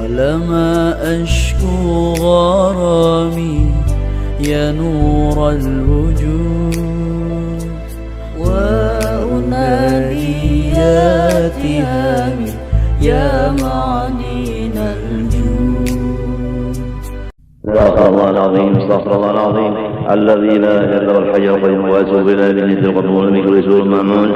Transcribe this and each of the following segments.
طالما أشكو غرامي يا نور الوجود وأنادي يا تهامي يا معدن الجود. استغفر الله العظيم استغفر الله العظيم الذي لا اله الا هو الحي القيوم واتوب اليه من مثل القبول من كل سوء مامون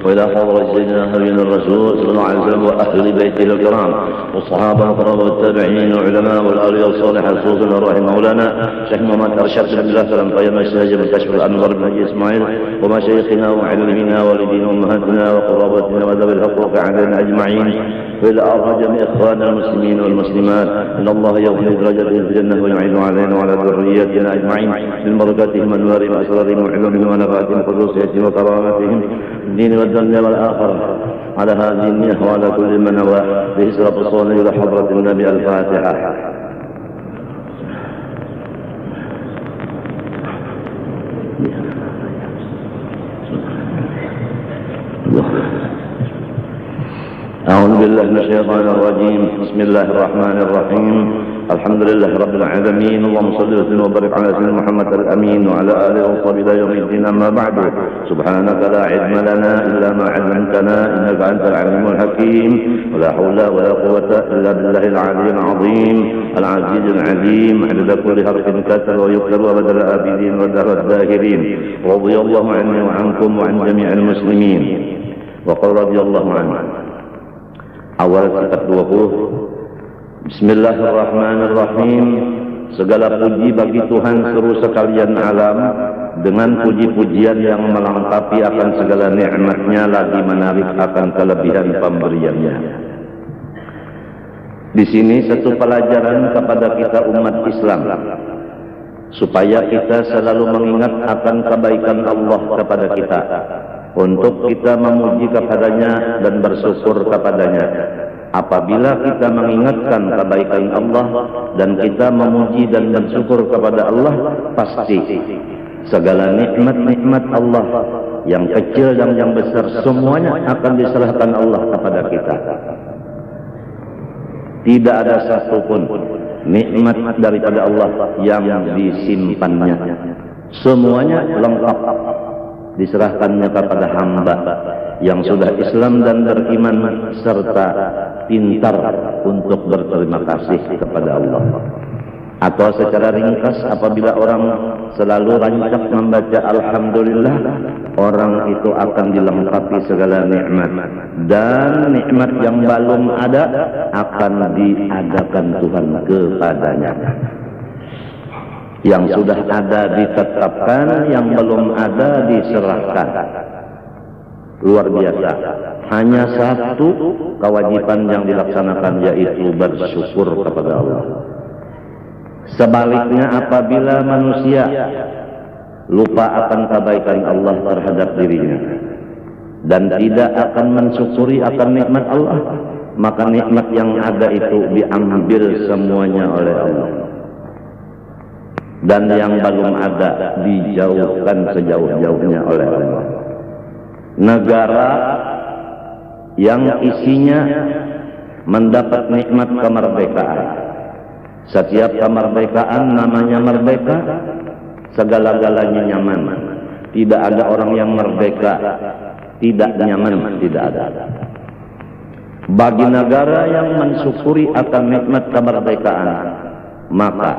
والى حضره سيدنا نبينا الرسول صلى الله عليه وسلم واهل بيته الكرام والصحابه الكرام والتابعين والعلماء والاولياء الصالحين خصوصا الروح مولانا شيخ محمد ارشد بن الله سلام طيب الساجد من كشف الانظار بن حجي اسماعيل ومشايخنا ومعلمينا والدينا وامهاتنا وقرابتنا وذوي الحقوق علينا اجمعين والى ارحم جميع اخواننا المسلمين والمسلمات ان الله يغفر درجاتهم في الجنه ويعين علينا وعلى ذرياتنا اجمعين من بركاتهم وانوارهم واسرارهم وعلومهم ونفعاتهم وخصوصياتهم وكراماتهم الدين والدنيا والاخره على هذه النية وعلى كل من نوى بإسراف الصلاة إلى حضرة النبي. الفاتحة. أعوذ بالله من الشيطان الرجيم. بسم الله الرحمن الرحيم. الحمد لله رب العالمين. اللهم صل وسلم وبارك على سيدنا محمد الأمين وعلى آله وصحبه إلى يوم الدين. أما بعد سبحانك لا علم لنا إلا ما علمتنا إنك أنت العليم الحكيم ولا حول ولا قوة إلا بالله العلي العظيم العزيز العليم عدد كل حرف كسر ويكسر وبدل الآبدين ودهر الداهرين. رضي الله عني وعنكم وعن جميع المسلمين. وقال رضي الله عنه. Awal kitab 20. Bismillahirrahmanirrahim. Segala puji bagi Tuhan seluruh sekalian alam, dengan puji-pujian yang melengkapi akan segala nikmatnya lagi menarik akan kelebihan pemberiannya. Di sini satu pelajaran kepada kita umat Islam, supaya kita selalu mengingat akan kebaikan Allah kepada kita, untuk kita memuji kepadanya dan bersyukur kepadanya. Apabila kita mengingatkan kebaikan Allah dan kita memuji dan bersyukur kepada Allah, pasti segala nikmat-nikmat Allah yang kecil dan yang besar semuanya akan diserahkan Allah kepada kita. Tidak ada satupun nikmat daripada Allah yang disimpannya. Semuanya lengkap diserahkannya kepada hamba yang sudah Islam dan beriman serta pintar untuk berterima kasih kepada Allah. Atau secara ringkas, apabila orang selalu rancak membaca Alhamdulillah, orang itu akan dilengkapi segala nikmat, dan nikmat yang belum ada akan diadakan Tuhan kepadanya. Yang sudah ada ditetapkan, yang belum ada diserahkan. Luar biasa. Hanya satu kewajiban yang dilaksanakan, yaitu bersyukur kepada Allah. Sebaliknya, apabila manusia lupa akan kebaikan Allah terhadap dirinya dan tidak akan mensyukuri akan nikmat Allah, maka nikmat yang ada itu diambil semuanya oleh Allah, dan yang belum ada dijauhkan sejauh-jauhnya oleh Allah. Negara yang isinya mendapat nikmat kemerdekaan, setiap kemerdekaan namanya merdeka, segala-galanya nyaman. Tidak ada orang yang merdeka tidak nyaman, tidak ada. Bagi negara yang mensyukuri akan nikmat kemerdekaan, maka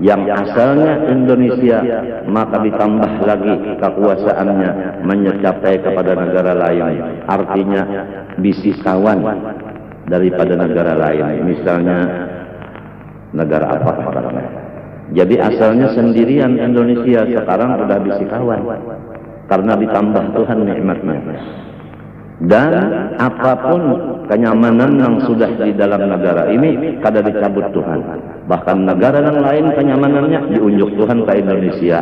yang asalnya Indonesia, maka ditambah lagi kekuasaannya mencapai kepada negara lain. Artinya bisikawan daripada negara lain. Misalnya negara apa sekarang. Jadi asalnya sendirian Indonesia, sekarang sudah bisikawan karena ditambah Tuhan nikmatnya. Dan apapun kenyamanan yang sudah di dalam negara ini kada dicabut Tuhan. Bahkan negara yang lain kenyamanannya diunjuk Tuhan ke Indonesia.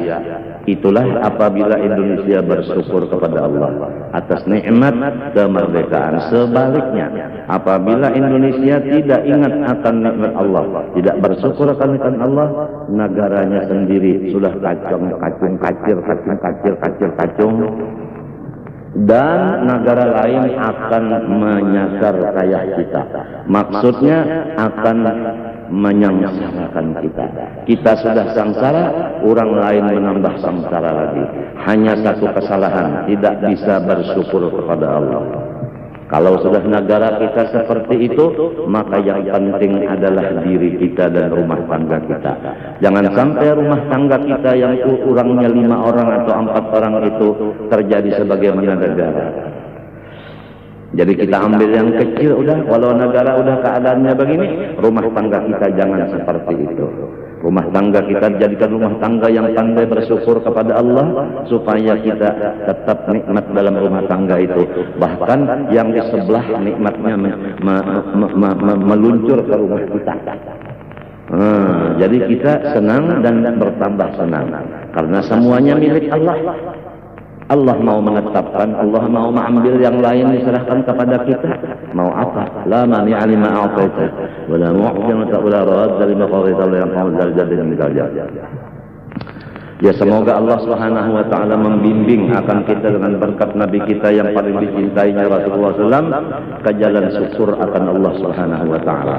Itulah apabila Indonesia bersyukur kepada Allah atas nikmat kemerdekaan. Sebaliknya, apabila Indonesia tidak ingat akan nikmat Allah, tidak bersyukur akan nikmat Allah, negaranya sendiri sudah kacung. dan negara lain akan menyasar kayak kita. Maksudnya akan menyengsarakan kita. Kita sudah sengsara, orang lain menambah sengsara lagi. Hanya satu kesalahan, tidak bisa bersyukur kepada Allah. Kalau sudah negara kita seperti itu, maka yang penting adalah diri kita dan rumah tangga kita. Jangan sampai rumah tangga kita yang kurangnya 5 orang atau 4 orang itu terjadi sebagaimana negara. Jadi kita ambil yang kecil udah, walau negara udah keadaannya begini, rumah tangga kita jangan seperti itu. Rumah tangga kita jadikan rumah tangga yang pandai bersyukur kepada Allah, supaya kita tetap nikmat dalam rumah tangga itu. Bahkan yang di sebelah nikmatnya meluncur ke rumah kita. Jadi kita senang dan bertambah senang karena semuanya milik Allah. Allah mau menetapkan, Allah mau mengambil yang lain diserahkan kepada kita. Mau apa? La mani'a lima a'taita wa la mu'tiya wa la radda lima qadaita wa la yanfa'u dzal jaddi minal jadd. Ya, semoga Allah Subhanahu wa taala membimbing akan kita dengan berkat Nabi kita yang paling dicintainya Rasulullah SAW ke jalan syukur akan Allah Subhanahu wa taala.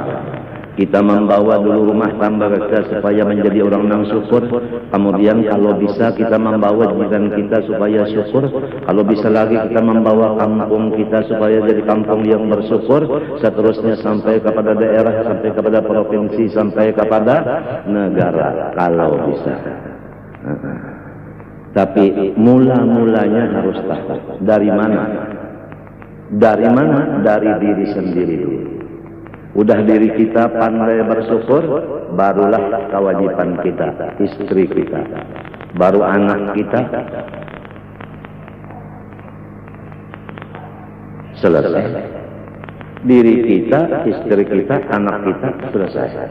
Kita membawa dulu rumah tangga kita supaya menjadi orang yang syukur. Kemudian kalau bisa kita membawa jiran kita supaya syukur. Kalau bisa lagi kita membawa kampung kita supaya jadi kampung yang bersyukur. Seterusnya sampai kepada daerah, sampai kepada provinsi, sampai kepada negara kalau bisa. Tapi mula-mulanya harus tahu dari mana? Dari mana? Dari diri sendiri dulu. Udah diri kita pandai bersyukur, barulah kewajiban kita, istri kita, baru anak kita. Selesai. Diri kita, istri kita, anak kita, selesai.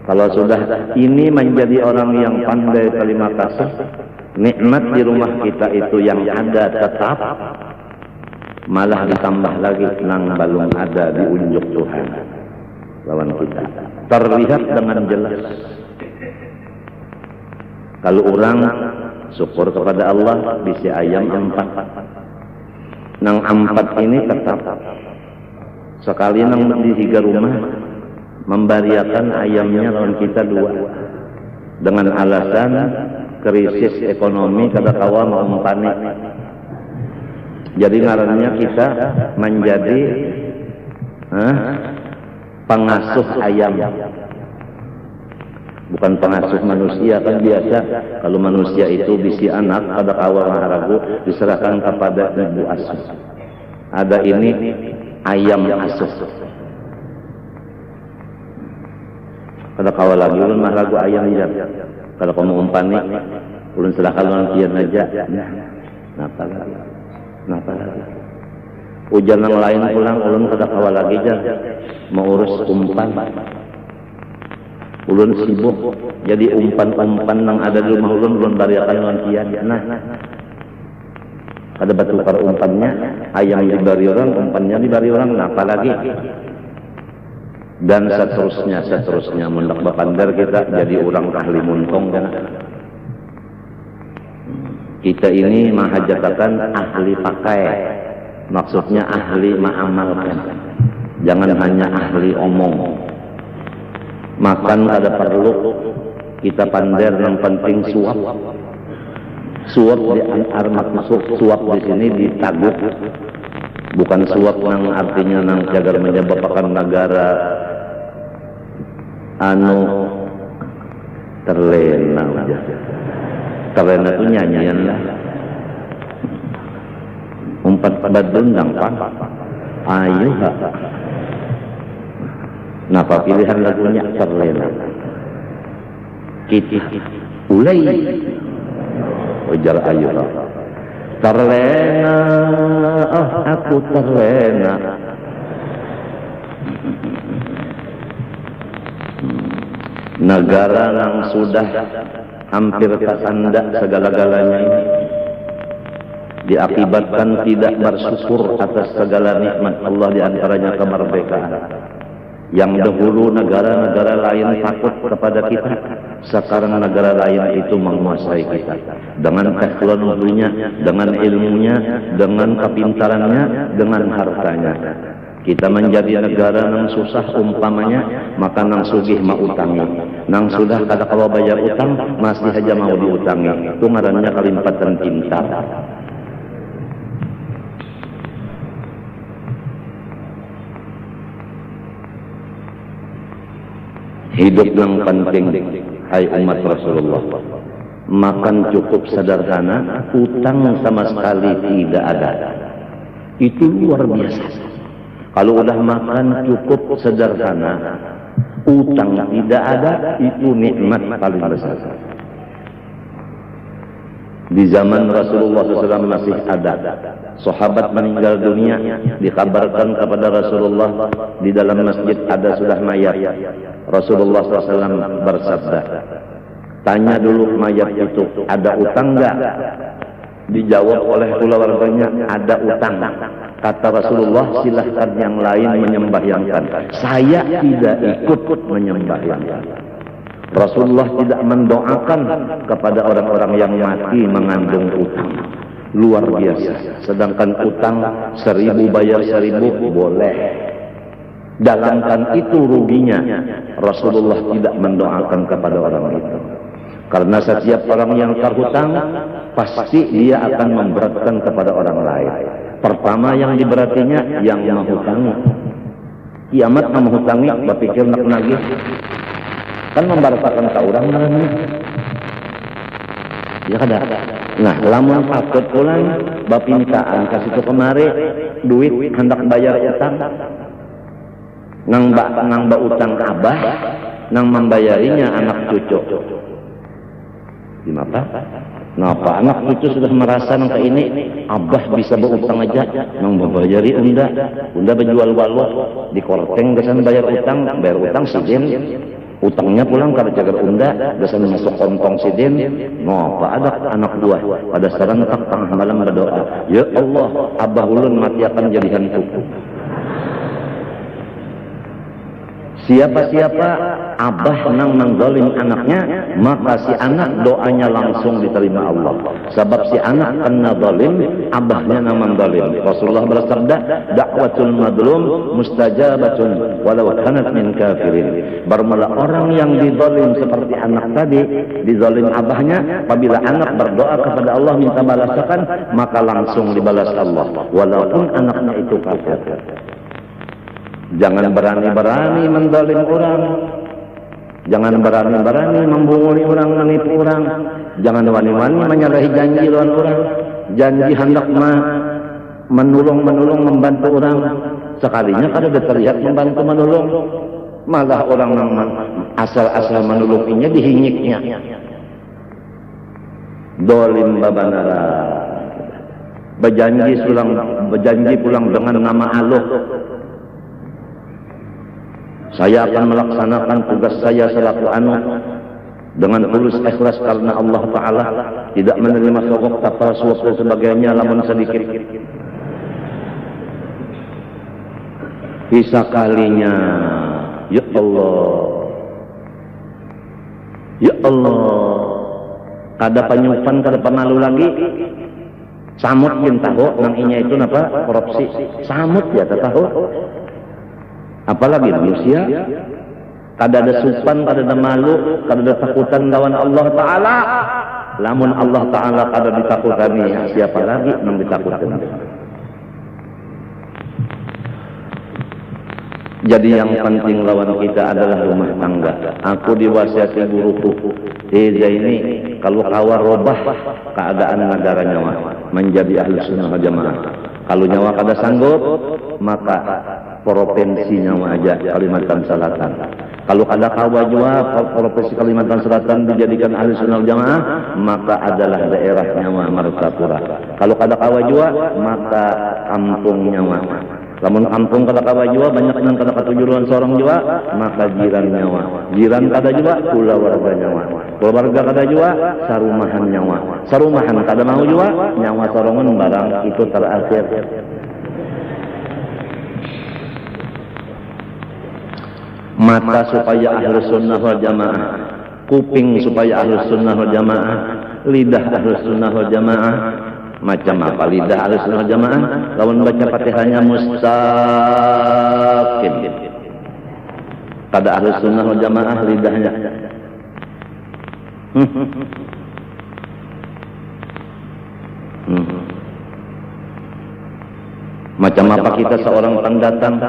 Kalau sudah ini menjadi orang yang pandai terima kasih, nikmat di rumah kita itu yang ada tetap, malah ditambah lagi nang balung ada di unjuk Tuhan lawan kita, terlihat dengan jelas. Kalau orang syukur kepada Allah bisa ayam 4, nang 4 ini tetap sekali nang di 3 rumah membariakan ayamnya lawan kita 2 dengan alasan krisis ekonomi kada kawa mau panik. Jadi ngarannya kita menjadi pengasuh ayam, bukan pengasuh manusia. Kan biasa kalau manusia itu bisi anak ada kawa maharagu diserahkan kepada ibu asuh. Ada ini ayam asuh. Kada kawa lagi ulun maharagu ayam ya. Kalau kamu umpani ulun serahkan orang kian aja. Napa lagi? Napa lagi? Ujian yang lain pulang, ulun kada kawa lagi jar, mau urus umpan. Ulun sibuk, jadi umpan-umpan yang ada di rumah ulun bariakan lantian. Nah, ada bertukar umpannya, ayam dibari orang, umpannya dibari orang, napa lagi? Dan seterusnya, mendak bapandar kita jadi orang ahli muntong kan? Kita ini mahajatakan ahli pakai, maksudnya ahli mengamalkan. Jangan hanya ahli omong. Makan ada perlu kita pandai, yang penting suap. Suap di maksud suap di sini ditaguk, bukan suap yang artinya nang jagar menyebabkan negara terlena aja. Terlena itu nyanyian lah. Umpat pada dendang pan. Ayo ha. Napa pilihan lagunya terlena? Kita ulai. Ujar ayo ha. Terlena, oh aku terlena. Negara yang sudah hampir kesanda segala-galanya ini diakibatkan tidak bersyukur atas segala nikmat Allah, diantaranya kemerdekaan. Yang dahulu negara-negara lain takut kepada kita, sekarang negara lain itu menguasai kita. Dengan teknologinya, dengan ilmunya, dengan kepintarannya, dengan hartanya. Kita menjadi negara yang susah umpamanya, maka nang sugih mau utangi. Nang sudah kada kalau bayar utang, masih aja mau diutangi. Itu ngarannya kalimpatan pintar. Hidup yang penting, hai umat Rasulullah. Makan cukup sederhana, utang sama sekali tidak ada. Itu luar biasa. Kalau udah makan cukup sederhana, utang tidak ada, itu nikmat paling besar. Di zaman Rasulullah SAW masih ada sahabat meninggal dunia, dikabarkan kepada Rasulullah di dalam masjid ada sudah mayat. Rasulullah SAW bersabda, tanya dulu mayat itu ada utang enggak? Dijawab oleh keluarganya ada utang. Kata Rasulullah, silahkan yang lain menyembahyangkan, saya tidak ikut menyembahyangkan. Rasulullah tidak mendoakan kepada orang-orang yang mati mengandung utang. Luar biasa. Sedangkan utang 1000 bayar 1000 boleh. Dalamkan itu ruginya. Rasulullah tidak mendoakan kepada orang itu. Karena setiap orang yang terhutang, pasti dia akan memberatkan kepada orang lain. Pertama yang diberatinya yang menghutangi. Kiamat menghutangi, berpikir nak nagih. Kan membaratakan ke orang namanya. Ya kada. Nah, lamun patut pulang bapintaan kasih itu kemari duit hendak bayar utang. Nang ba utang abah, nang membayarinya anak cucu. Gimana? Ngapa anak cucu sudah merasa nang ini abah bisa berutang aja, nang membayari unda berjual walu di korteng gesan bayar utang sidin. Utangnya pulang kada jaga unda, gesan masuk kontong sidin. Ngapa ada anak buah pada serentak tengah malam berdoa, ya Allah, abah ulun mati akan jadi hantu. Siapa-siapa abah nang mengzalim anaknya, maka si anak doanya langsung diterima Allah. Sebab si anak kena zalim, abahnya nang mengzalim. Rasulullah bersabda, dakwatul madlum mustajabatun walau kanat min kafirin. Bermula orang yang dizalim seperti anak tadi, dizalim abahnya, apabila anak berdoa kepada Allah minta balasan, maka langsung dibalas Allah, walaupun anaknya itu kafir. Jangan berani-berani menzalim orang. Jangan berani-berani membunguli orang, menipu orang. Jangan wani-wani menyalahi janji lawan orang. Janji hendak menolong, membantu orang. Sekalinya kada terlihat membantu menolong. Malah orang asal-asal menolonginya dihingiknya. Dolim babanara. Berjanji pulang dengan nama Allah. Saya akan melaksanakan tugas saya selaku anak dengan tulus ikhlas karena Allah Ta'ala, tidak menerima sogok, tapal, suap dan sebagainya lamun sedikit. Bisa kalinya, ya Allah, kada penyupan, kada penalu lagi. Samut yang tahu, nang inya itu apa? Korupsi. Samut ya tahu. Apalagi manusia, kada ada supan, kada ada malu, kada ada takutan lawan Allah Ta'ala. Lamun Allah Ta'ala kada ditakutani, siapa lagi yang ditakutkan? Jadi yang penting lawan kita adalah rumah tangga. Aku diwasiati guruku, ini kalau kawa robah keadaan negara nyawa menjadi ahli sunnah wal jamaah. Kalau nyawa kada sanggup, maka provinsi nyawa aja Kalimantan Selatan. Kalau ada kawa jua provinsi Kalimantan Selatan dijadikan ahli sunnah wal jamaah, maka adalah daerah nyawa Martapura. Kalau ada kawa jua, maka kampung nyawa. Lamun kampung kada kawa jua, banyak nang kada katujuan seorang jua, maka jiran nyawa. Jiran kada jua, keluarga nyawa. Keluarga kada jua, sarumahan nyawa. Sarumahan kada mau jua, nyawa sorongan barang itu terakhir. mata supaya ahlus sunnah wal jamaah, kuping supaya ahlus sunnah wal jamaah, lidah ahlus sunnah wal jamaah. Macam apa lidah ahlus sunnah wal jamaah? Lawan baca Fatihahnya mustaqim. Pada ahlus sunnah wal jamaah lidahnya macam apa kita seorang pendatang,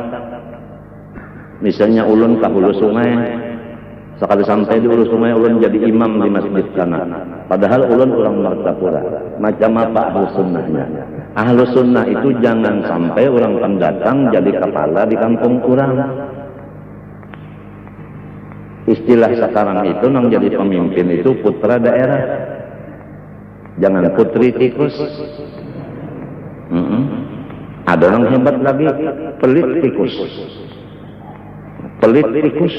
misalnya ulun ke hulu sungai, sekali sampai di hulu sungai ulun jadi imam di masjid sana, padahal ulun orang Martapura. Macam apa ahlu sunnahnya? Ahlu sunnah itu jangan sampai orang pendatang jadi kepala di kampung kurang. Istilah sekarang itu nang jadi pemimpin itu putra daerah, jangan putri tikus. Ada orang hebat lagi, pelit tikus. Pelit tikus,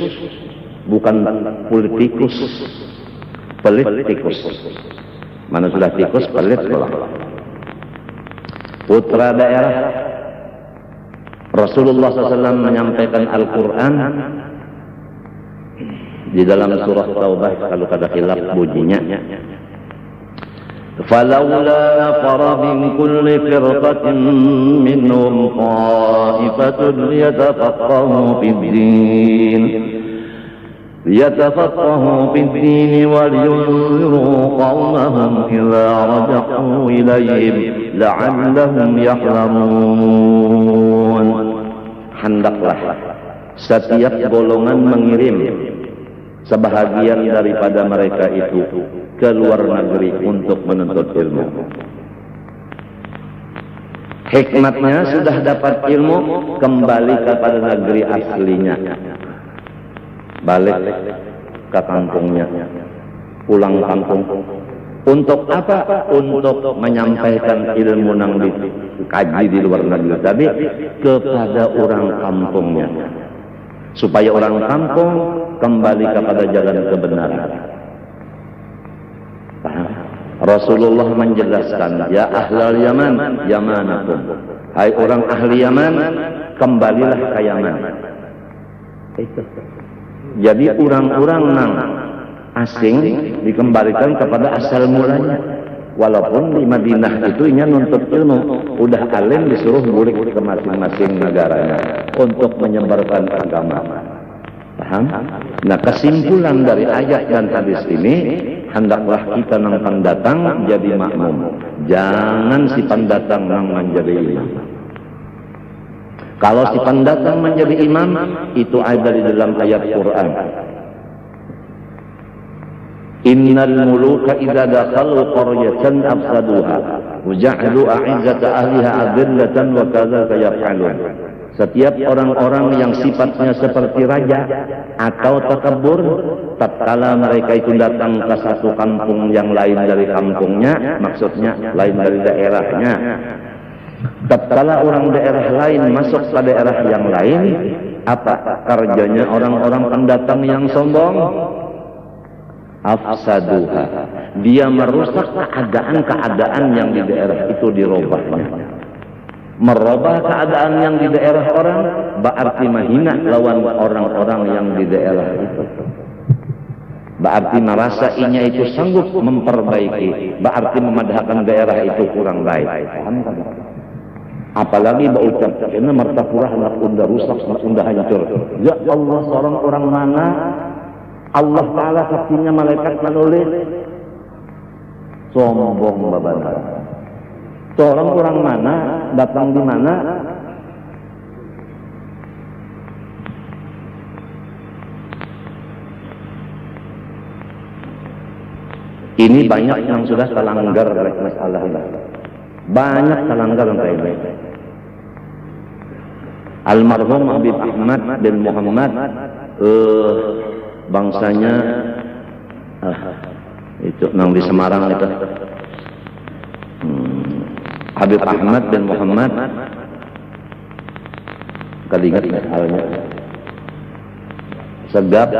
bukan politikus. Pelit tikus. Mana sudah tikus, pelit pula. Putra daerah. Rasulullah SAW menyampaikan Al-Quran di dalam surah Taubah, kalau kada khilaf bunyinya. فَلَوْلَا نَفَرَ مِنْ كُلِّ فِرْقَةٍ مِّنْهُمْ طَائِفَةٌ لِيَتَفَقَّهُوا فِي الدِّينِ وَلِيُنذِرُوا قَوْمَهُمْ إِذَا رَجَعُوا إِلَيْهِمْ لَعَلَّهُمْ يَحْذَرُونَ. Hendaklah setiap golongan mengirim sebahagian daripada mereka itu ke luar negeri untuk menuntut ilmu. Hikmatnya sudah dapat ilmu, kembali kepada negeri aslinya, balik ke kampungnya, pulang kampung. Untuk apa? Untuk menyampaikan ilmu yang dikaji di luar negeri tadi kepada orang kampungnya, supaya orang kampung kembali kepada jalan kebenaran. Rasulullah menjelaskan, ya ahlal Yaman, Yamanakum. Hai orang ahli Yaman, kembalilah ke Yaman. Jadi orang-orang nang asing dikembalikan kepada asal mulanya. Walaupun di Madinah itu inya nuntut ilmu, udah alim disuruh balik ke masing-masing negaranya untuk menyebarkan agama. Paham? Nah, kesimpulan dari ayat dan hadis ini, hendaklah kita nang pendatang jadi makmum, jangan si pendatang nang menjadi imam. Kalau si pendatang menjadi imam, itu ada di dalam ayat Quran. Innal muluka idza dakhalu qaryatan afsaduha wa ja'alu a'izzata ahliha adillatan wa kadzalika yaf'alun. Setiap orang-orang yang sifatnya seperti raja atau takabur, tatkala mereka itu datang ke satu kampung yang lain dari kampungnya, maksudnya lain dari daerahnya. Tatkala orang daerah lain masuk ke daerah yang lain, apa kerjanya orang-orang pendatang yang sombong? Afsaduha. Dia merusak keadaan-keadaan yang di daerah itu dirobahnya. Merubah keadaan yang di daerah orang berarti menghina lawan orang-orang yang di daerah itu. Berarti merasa inya itu sanggup memperbaiki, berarti memadahkan daerah itu kurang baik. Paham kan? Apalagi berucap, karena Martapura hendak unda rusak, unda hancur. Ya Allah, seorang orang mana Allah Ta'ala saksinya malaikat menulis sombong babana. Seorang orang mana, datang di mana, ini banyak yang sudah terlanggar oleh masalah ini. Banyak terlanggar sampai ini. Almarhum Habib Ahmad bin Muhammad, bangsanya itu nang di Semarang itu. Habib Ahmad bin Muhammad, kali ingat halnya Segap,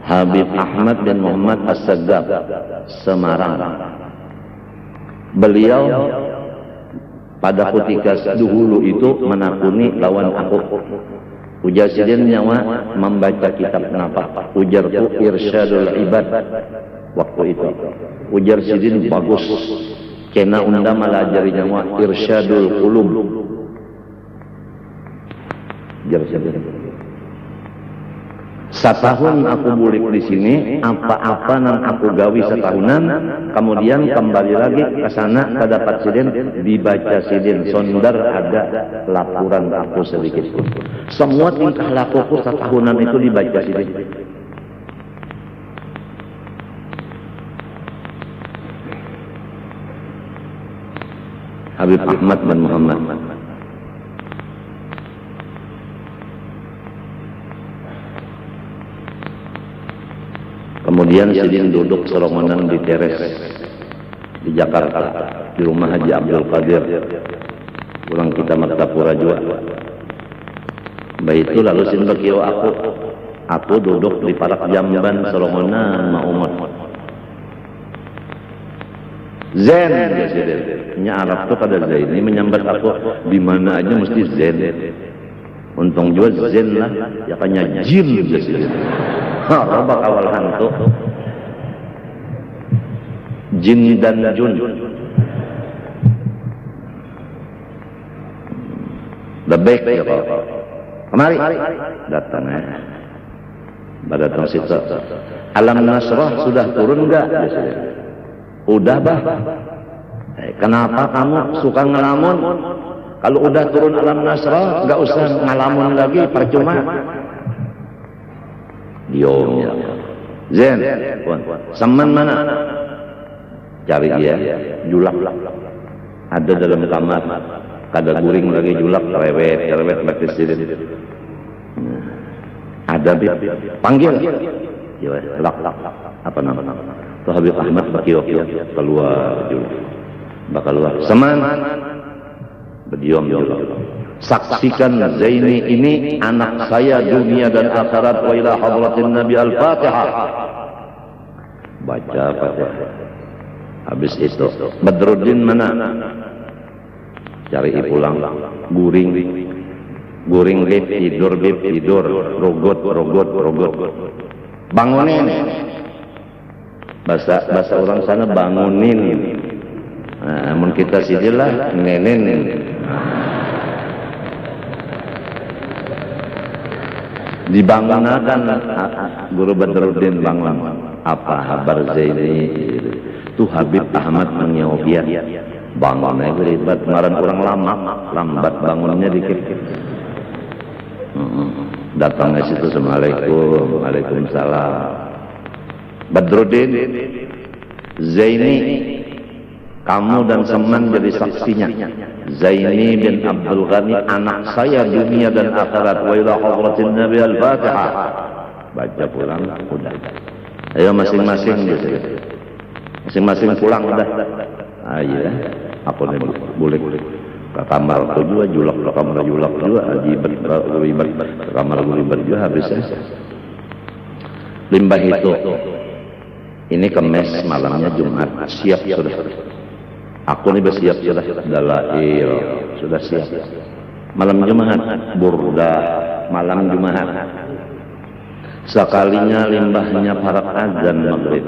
Habib Ahmad bin Muhammad As-Segap, Semarang. Beliau pada ketika dahulu itu menakuni lawan aku. Ujar sidin nyawa membaca kitab kenapa? Ujar tu irsyadul ibad waktu itu. Ujar sidin bagus. Kena unda malajari nyawa irsyadul qulub. Ujar sidin. Setahun aku bulik di sini, apa-apa nang aku gawi setahunan, kemudian kembali lagi ke sana, kedapat sidin, dibaca sidin, sondar ada laporan aku sedikit pun. Semua tingkah lakuku setahunan itu dibaca sidin. Habib Ahmad bin Muhammad. Kemudian sidin duduk serombongan di teres di Jakarta, di rumah Haji Abdul Qadir. Pulang kita Martapura juga. Baik itu lalu sidin berkio aku duduk di parak jamban serombongan ma umat. Zen ya sidin. Nya Arab tuh kada Zen ini menyambat aku di mana aja mesti Zen. Untung juga Zen lah, ya kanya jin ya sidin. Robak awal hantu jin dan jun lebek ya Pak. Kemari datang datang situ. Alam Nasrah sudah turun enggak? Udah bah. Kenapa kamu suka ngelamun? Kalau udah turun Alam Nasrah enggak usah ngelamun lagi, percuma. Diom ya. Zen, seman mana? Cari dia, julak. Ada dalam kamar, kada guring lagi julak, cerewet mati sidin. Ada bib, panggil. Ya, lak. Apa nama? Tuh Habib Ahmad bakio keluar julak. Bakal keluar. Seman, berdiam julak. Saksikan Zaini ini anak saya dunia dan akhirat wa ila hadratin Nabi Al-Fatihah. Baca Fatihah. Habis itu Badruddin mana? Cari pulang. Guring bib tidur. Rogot. Bangunin. Bahasa orang sana bangunin. Nah, mun kita sidilah nenenin. Dibangunkan Guru Badruddin bangun. Apa kabar Zaini? Tuh Habib Ahmad menyobiat. Bangunnya ribet, kemarin orang lambat bangunnya dikit. Datangnya situ, Assalamualaikum, Waalaikumsalam. Badruddin, Zaini, kamu dan Seman jadi saksinya. Zaini bin Abdul Ghani anak saya dunia dan akhirat wa ila hadratin Nabi Al-Fatihah. Baca pulang udah. Ayo masing-masing gitu. Masing-masing pulang udah. Ayo aku nih boleh ke kamar aku juga julak ke kamar julak juga ajibet ke kamar gulibat juga habisnya. Limbah itu. Ini Kemis malamnya Jumat siap sudah. Aku ini bersiap sudah dalail, sudah siap. Malam Jumat, burda, malam Jumat. Sekalinya limbahnya para azan maghrib.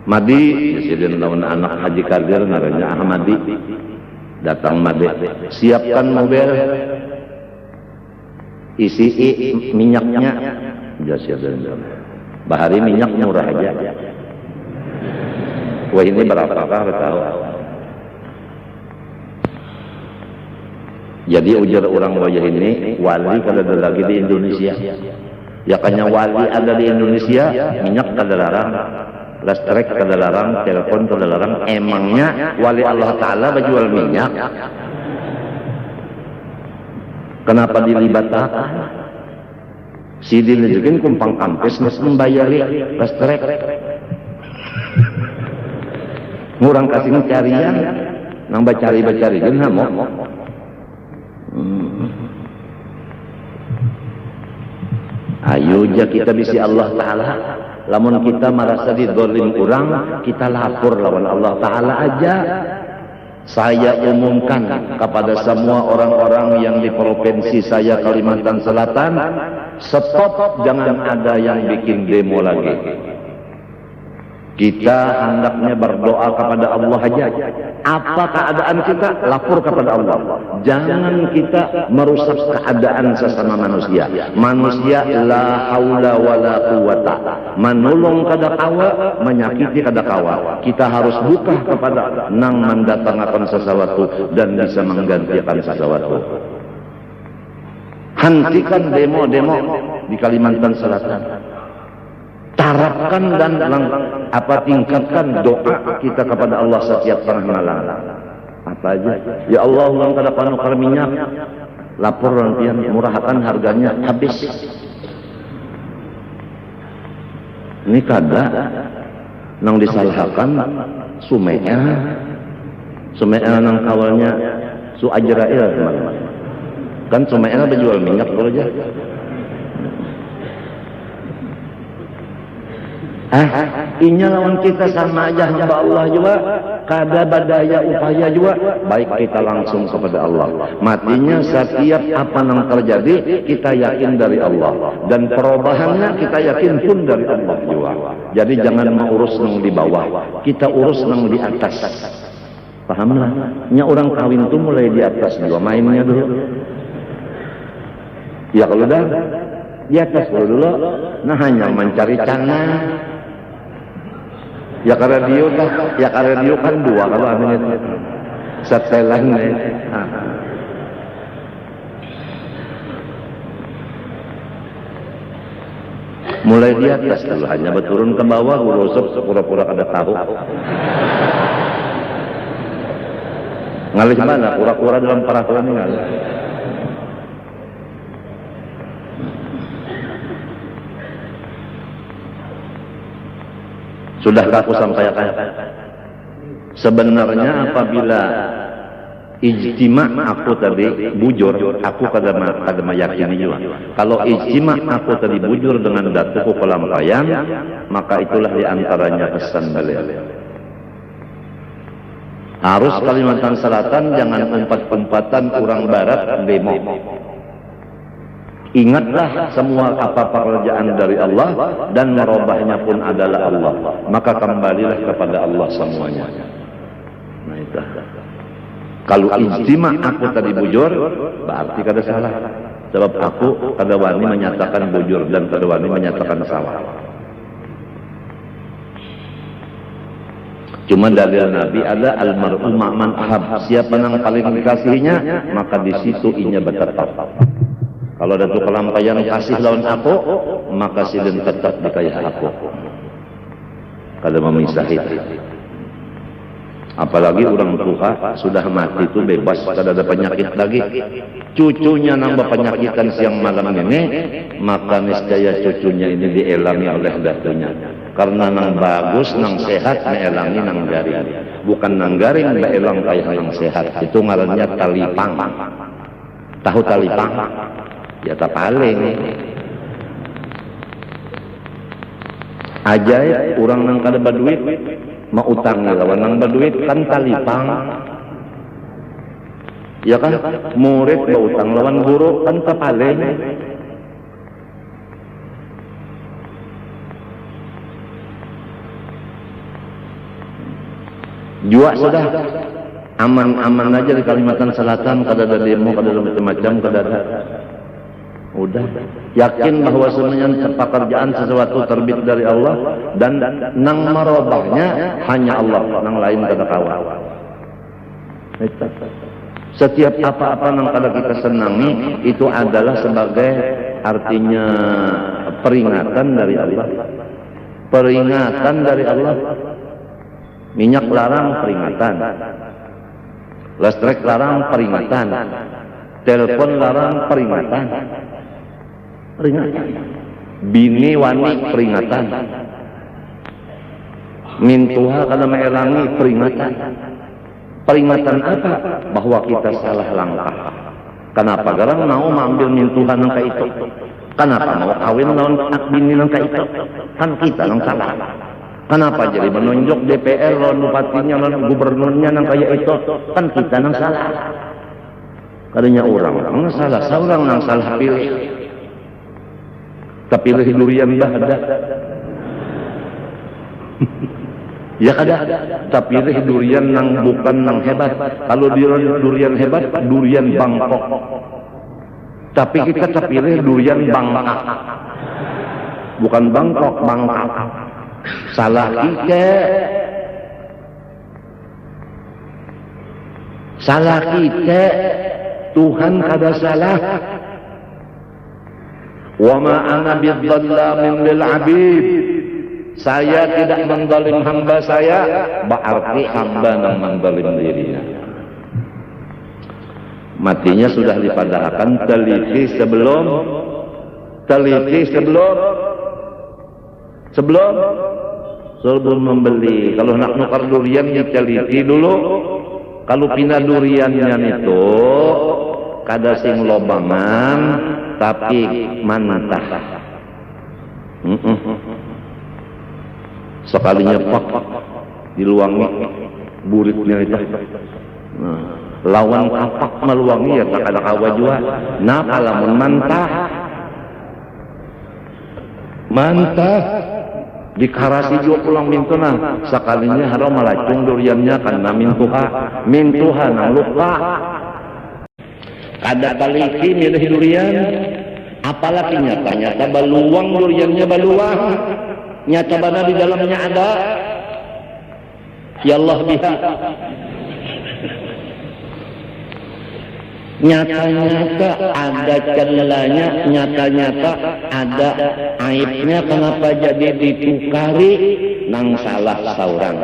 Madi, Presiden lawan anak Haji Kadir, namanya Ahmadi. Datang Madi, siapkan mobil, isi minyaknya. Bahari minyak murah aja. Wah ini berapakah tahu? Jadi ujar orang wajah ini wali kada ada lagi di Indonesia. Ya kanya wali ada di Indonesia, minyak kada larang, listrik kada larang, telepon kada larang. Emangnya wali Allah Taala berjual minyak? Kenapa dilibatkan? Si dilejekin kumpang kampus membayari listrik. Ngurang kasih carian, nang bacari kan mau. Ayo ja kita bisi Allah Ta'ala. Lamun kita merasa didolim kurang, kita lapor lawan Allah Ta'ala aja. Saya umumkan kepada semua orang-orang yang di provinsi saya Kalimantan Selatan, stop, jangan ada yang bikin demo lagi. Kita hendaknya berdoa kepada Allah aja. Apa keadaan kita, lapor kepada Allah. Jangan kita merusak keadaan sesama manusia. Manusia la haula wala quwata. Menolong kada kawa, menyakiti kada kawa. Kita harus buka kepada nang mendatangkan sesuatu dan bisa menggantikan sesuatu. Hentikan demo-demo di Kalimantan Selatan. Tarapkan dan tingkatkan doa kita kepada Allah setiap tengah malam. Apa aja? Ya Allah, ulang kada panukar minyak, lapor nantian murahkan harganya habis. Ini kada nang disalahkan Sumea nang awalnya Su Ajrail teman-teman. Kan Sumea berjual minyak kalau aja. Inya lawan kita sama aja hamba Allah juga, kada badaya upaya juga, baik kita langsung kepada Allah. Matinya setiap apa yang terjadi kita yakin dari Allah, dan perubahannya kita yakin pun dari Allah juga. Jadi jangan mengurus nang di bawah, kita urus nang di atas. Pahamlah? Nya orang kawin tuh mulai di atas juga, mainnya dulu. Ya kalau dah di atas dulu, nah hanya mencari cana. Ya karena dia kan dua kalau aneh itu setelan nih. Mulai di atas dulu, hanya berturun ke bawah, urusuk pura-pura kada tahu. Ngalih mana? Pura-pura dalam perahu ini ngalih. Sudah aku sampaikan. Sebenarnya apabila ijtima aku tadi bujur, aku kada meyakini juga. Kalau ijtima aku tadi bujur dengan datuku pelampaian, maka itulah diantaranya pesan beliau. Harus Kalimantan Selatan jangan umpat-umpatan orang barat demo. Ingatlah semua apa pekerjaan dari Allah dan merubahnya pun adalah Allah. Maka kembalilah kepada Allah semuanya. Nah itu. Kalau ijtima aku tadi bujur, berarti kada salah. Sebab aku kada wani menyatakan bujur dan kada wani menyatakan salah. Cuma dalil Nabi ada almar'u ma'man ahab. Siapa yang paling dikasihinya, maka di situ inya bertetap. Kalau ada tu kelampaian kasih lawan aku, maka silin tetap dikaya aku. Kada memisah itu. Apalagi orang tua sudah mati itu bebas, kada ada penyakit lagi. Cucunya nambah penyakitan siang malam ini, maka niscaya cucunya ini dielangi oleh datunya. Karena nang bagus, nang sehat, meelangi nang garing. Bukan nang garing, meelang kaya nang sehat. Itu ngarannya talipang. Tahu talipang? Ya tak paling. Ajaib orang nang kada berduit mau utang lawan nang berduit kan talipang. Ya kan murid mau utang lawan guru kan tak paling. Jua sudah aman-aman aja di Kalimantan Selatan, kada ada demo, kada ada macam-macam, kada ada. Udah yakin bahwa semuanya pekerjaan sesuatu terbit dari Allah dan nang merubahnya hanya Allah, nang lain kada kawan. Setiap apa-apa nang kada kita senangi itu adalah sebagai artinya peringatan dari Allah. Peringatan dari Allah. Minyak larang peringatan. Listrik larang peringatan. Telepon larang peringatan. Peringatan. Bini wani peringatan. Mintuha kada meelangi peringatan. Peringatan apa? Bahwa kita salah langkah. Kenapa garang mau mengambil mintuha nangka itu? Kenapa mau kawin lawan bini nangka itu? Kan kita nang salah. Kenapa jadi menunjuk DPR, lawan bupatinya, lawan gubernurnya nang kayak itu? Kan kita nang salah. Kadanya orang nang salah, seorang nang salah pilih. Tapi pilih durian bahada. Ya kada, tapi pilih durian nang bukan nang hebat. Kalau durian hebat, durian Bangkok. Tapi kita pilih durian Bangkak. Bukan Bangkok, Bangkak. Salah kita. Salah kita. Tuhan kada salah. Wa ma ana bidzallamin lil 'abid. Saya tidak menzalim hamba saya, berarti hamba yang menzalim dirinya. Matinya sudah dipadahkan, teliti sebelum membeli. Kalau nak nukar durian diteliti dulu. Kalau pindah duriannya itu kada sing lobangan tapi mantah. Sekalinya pak diluangi buritnya itu. Nah, lawan kapak meluangi ya tak ada kawa jua. Nah kalamun mantah dikarasi juga pulang mintuna. Sekalinya haram melacung duriannya karena mintuha nang lupa. Kada taliki milih durian, apalagi nyata baluang duriannya baluang. Nyata bana di dalamnya ada ya Allah biha. Nyata-nyata ada celahnya, nyata-nyata ada aibnya. Kenapa jadi ditukari nang salah saurang?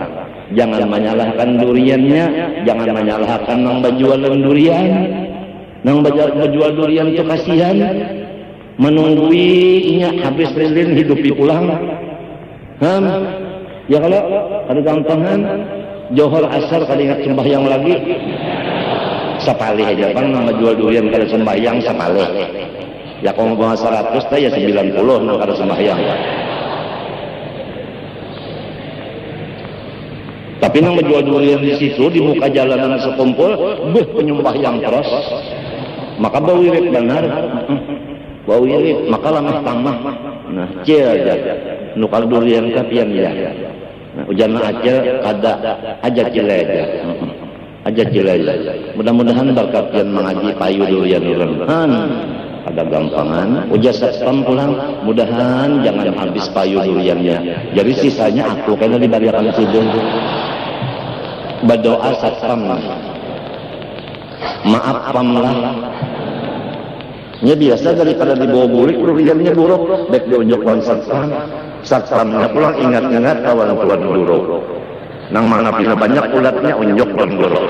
Jangan menyalahkan duriannya, jangan menyalahkan nang berjualan durian. Nang berjual durian itu kasihan, menungguinya habis lilin hidupi pulang. Ya kalau ada gampangan Johor asar kada ingat sembahyang lagi sapalih aja bang nama jual durian kada sembahyang sapalih ya kalau bawa 100 ya 90 nang kada sembahyang. Tapi nang menjual durian di situ di muka jalanan sekumpul penyembah yang terus maka bau irit benar bau irit maka lamah tamah. Nah cia aja nukal durian kapian ya. Nah, ujana aja aja cile aja cile. Mudah-mudahan berkat yang mengaji payu durian ada gampangan. Ujar satpam pulang, mudahan jangan habis payu duriannya. Jadi sisanya aku kena dibariakan sidung. Berdoa satpam. Maaf pamlah. Nya biasa daripada dibawa burik duriannya buruk, baik diunjuk lawan satpam. Satpamnya pulang ingat-ingat kawan-kawan buruk. Nang mana pina banyak ulatnya unjuk lawan buruk.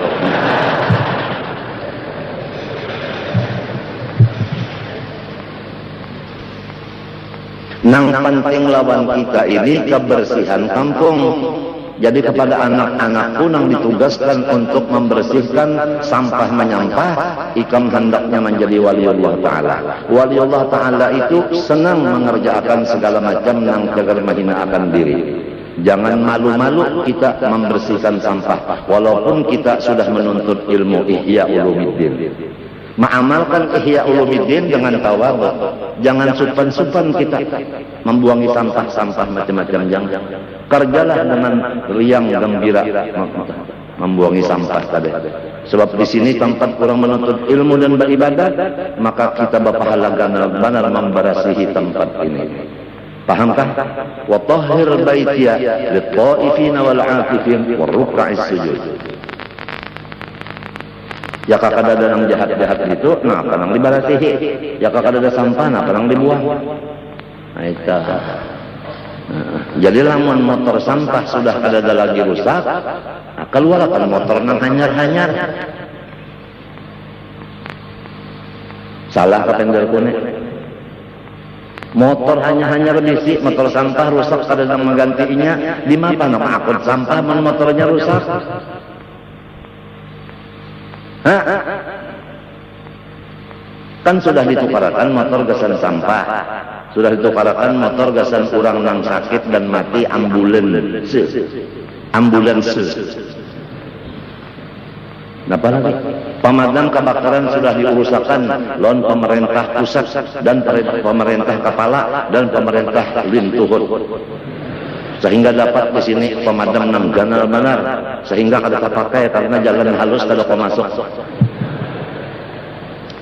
Nang penting lawan kita ini kebersihan kampung. Jadi kepada anak-anakku nang ditugaskan untuk membersihkan sampah menyampah, ikam hendaknya menjadi waliullah ta'ala. Waliullah ta'ala itu senang mengerjakan segala macam nang jaga menghinakan diri. Jangan malu-malu kita membersihkan sampah, walaupun kita sudah menuntut ilmu Ihya Ulumuddin. Mengamalkan Ihya Ulumuddin dengan tawadhu. Jangan supan-supan kita membuangi sampah-sampah macam-macam. Jangan. Kerjalah dengan riang gembira membuangi sampah tadi. Sebab di sini tempat orang menuntut ilmu dan beribadah, maka kita berpahala benar memberasihi tempat ini. Pahamkah? Wa tahhir baitiya lit-ta'ifina wal 'akifin war ruk'is sujud. Ya kakak ada yang jahat-jahat itu, nah kadang dibarasihi. Ya kakak ada sampah, nah kadang dibuang. Nah itu. Jadi lamun motor sampah sudah ada lagi rusak, nah, keluarkan motor nang hanyar-hanyar. Salah kapender kuning. Motor hanya bisi, motor sampah rusak kada nang menggantinya. Di mana nang akut sampah man motornya rusak? Kan sudah ditukarakan motor gasan sampah, sudah ditukarakan motor gasan urang nang sakit dan mati ambulans. Napa lagi? Pemadam kebakaran sudah diurusakan lawan pemerintah pusat dan pemerintah kepala dan pemerintah lintuhut. Sehingga dapat di sini pemadam nang ganal benar, sehingga kada terpakai karena jalan halus kada masuk.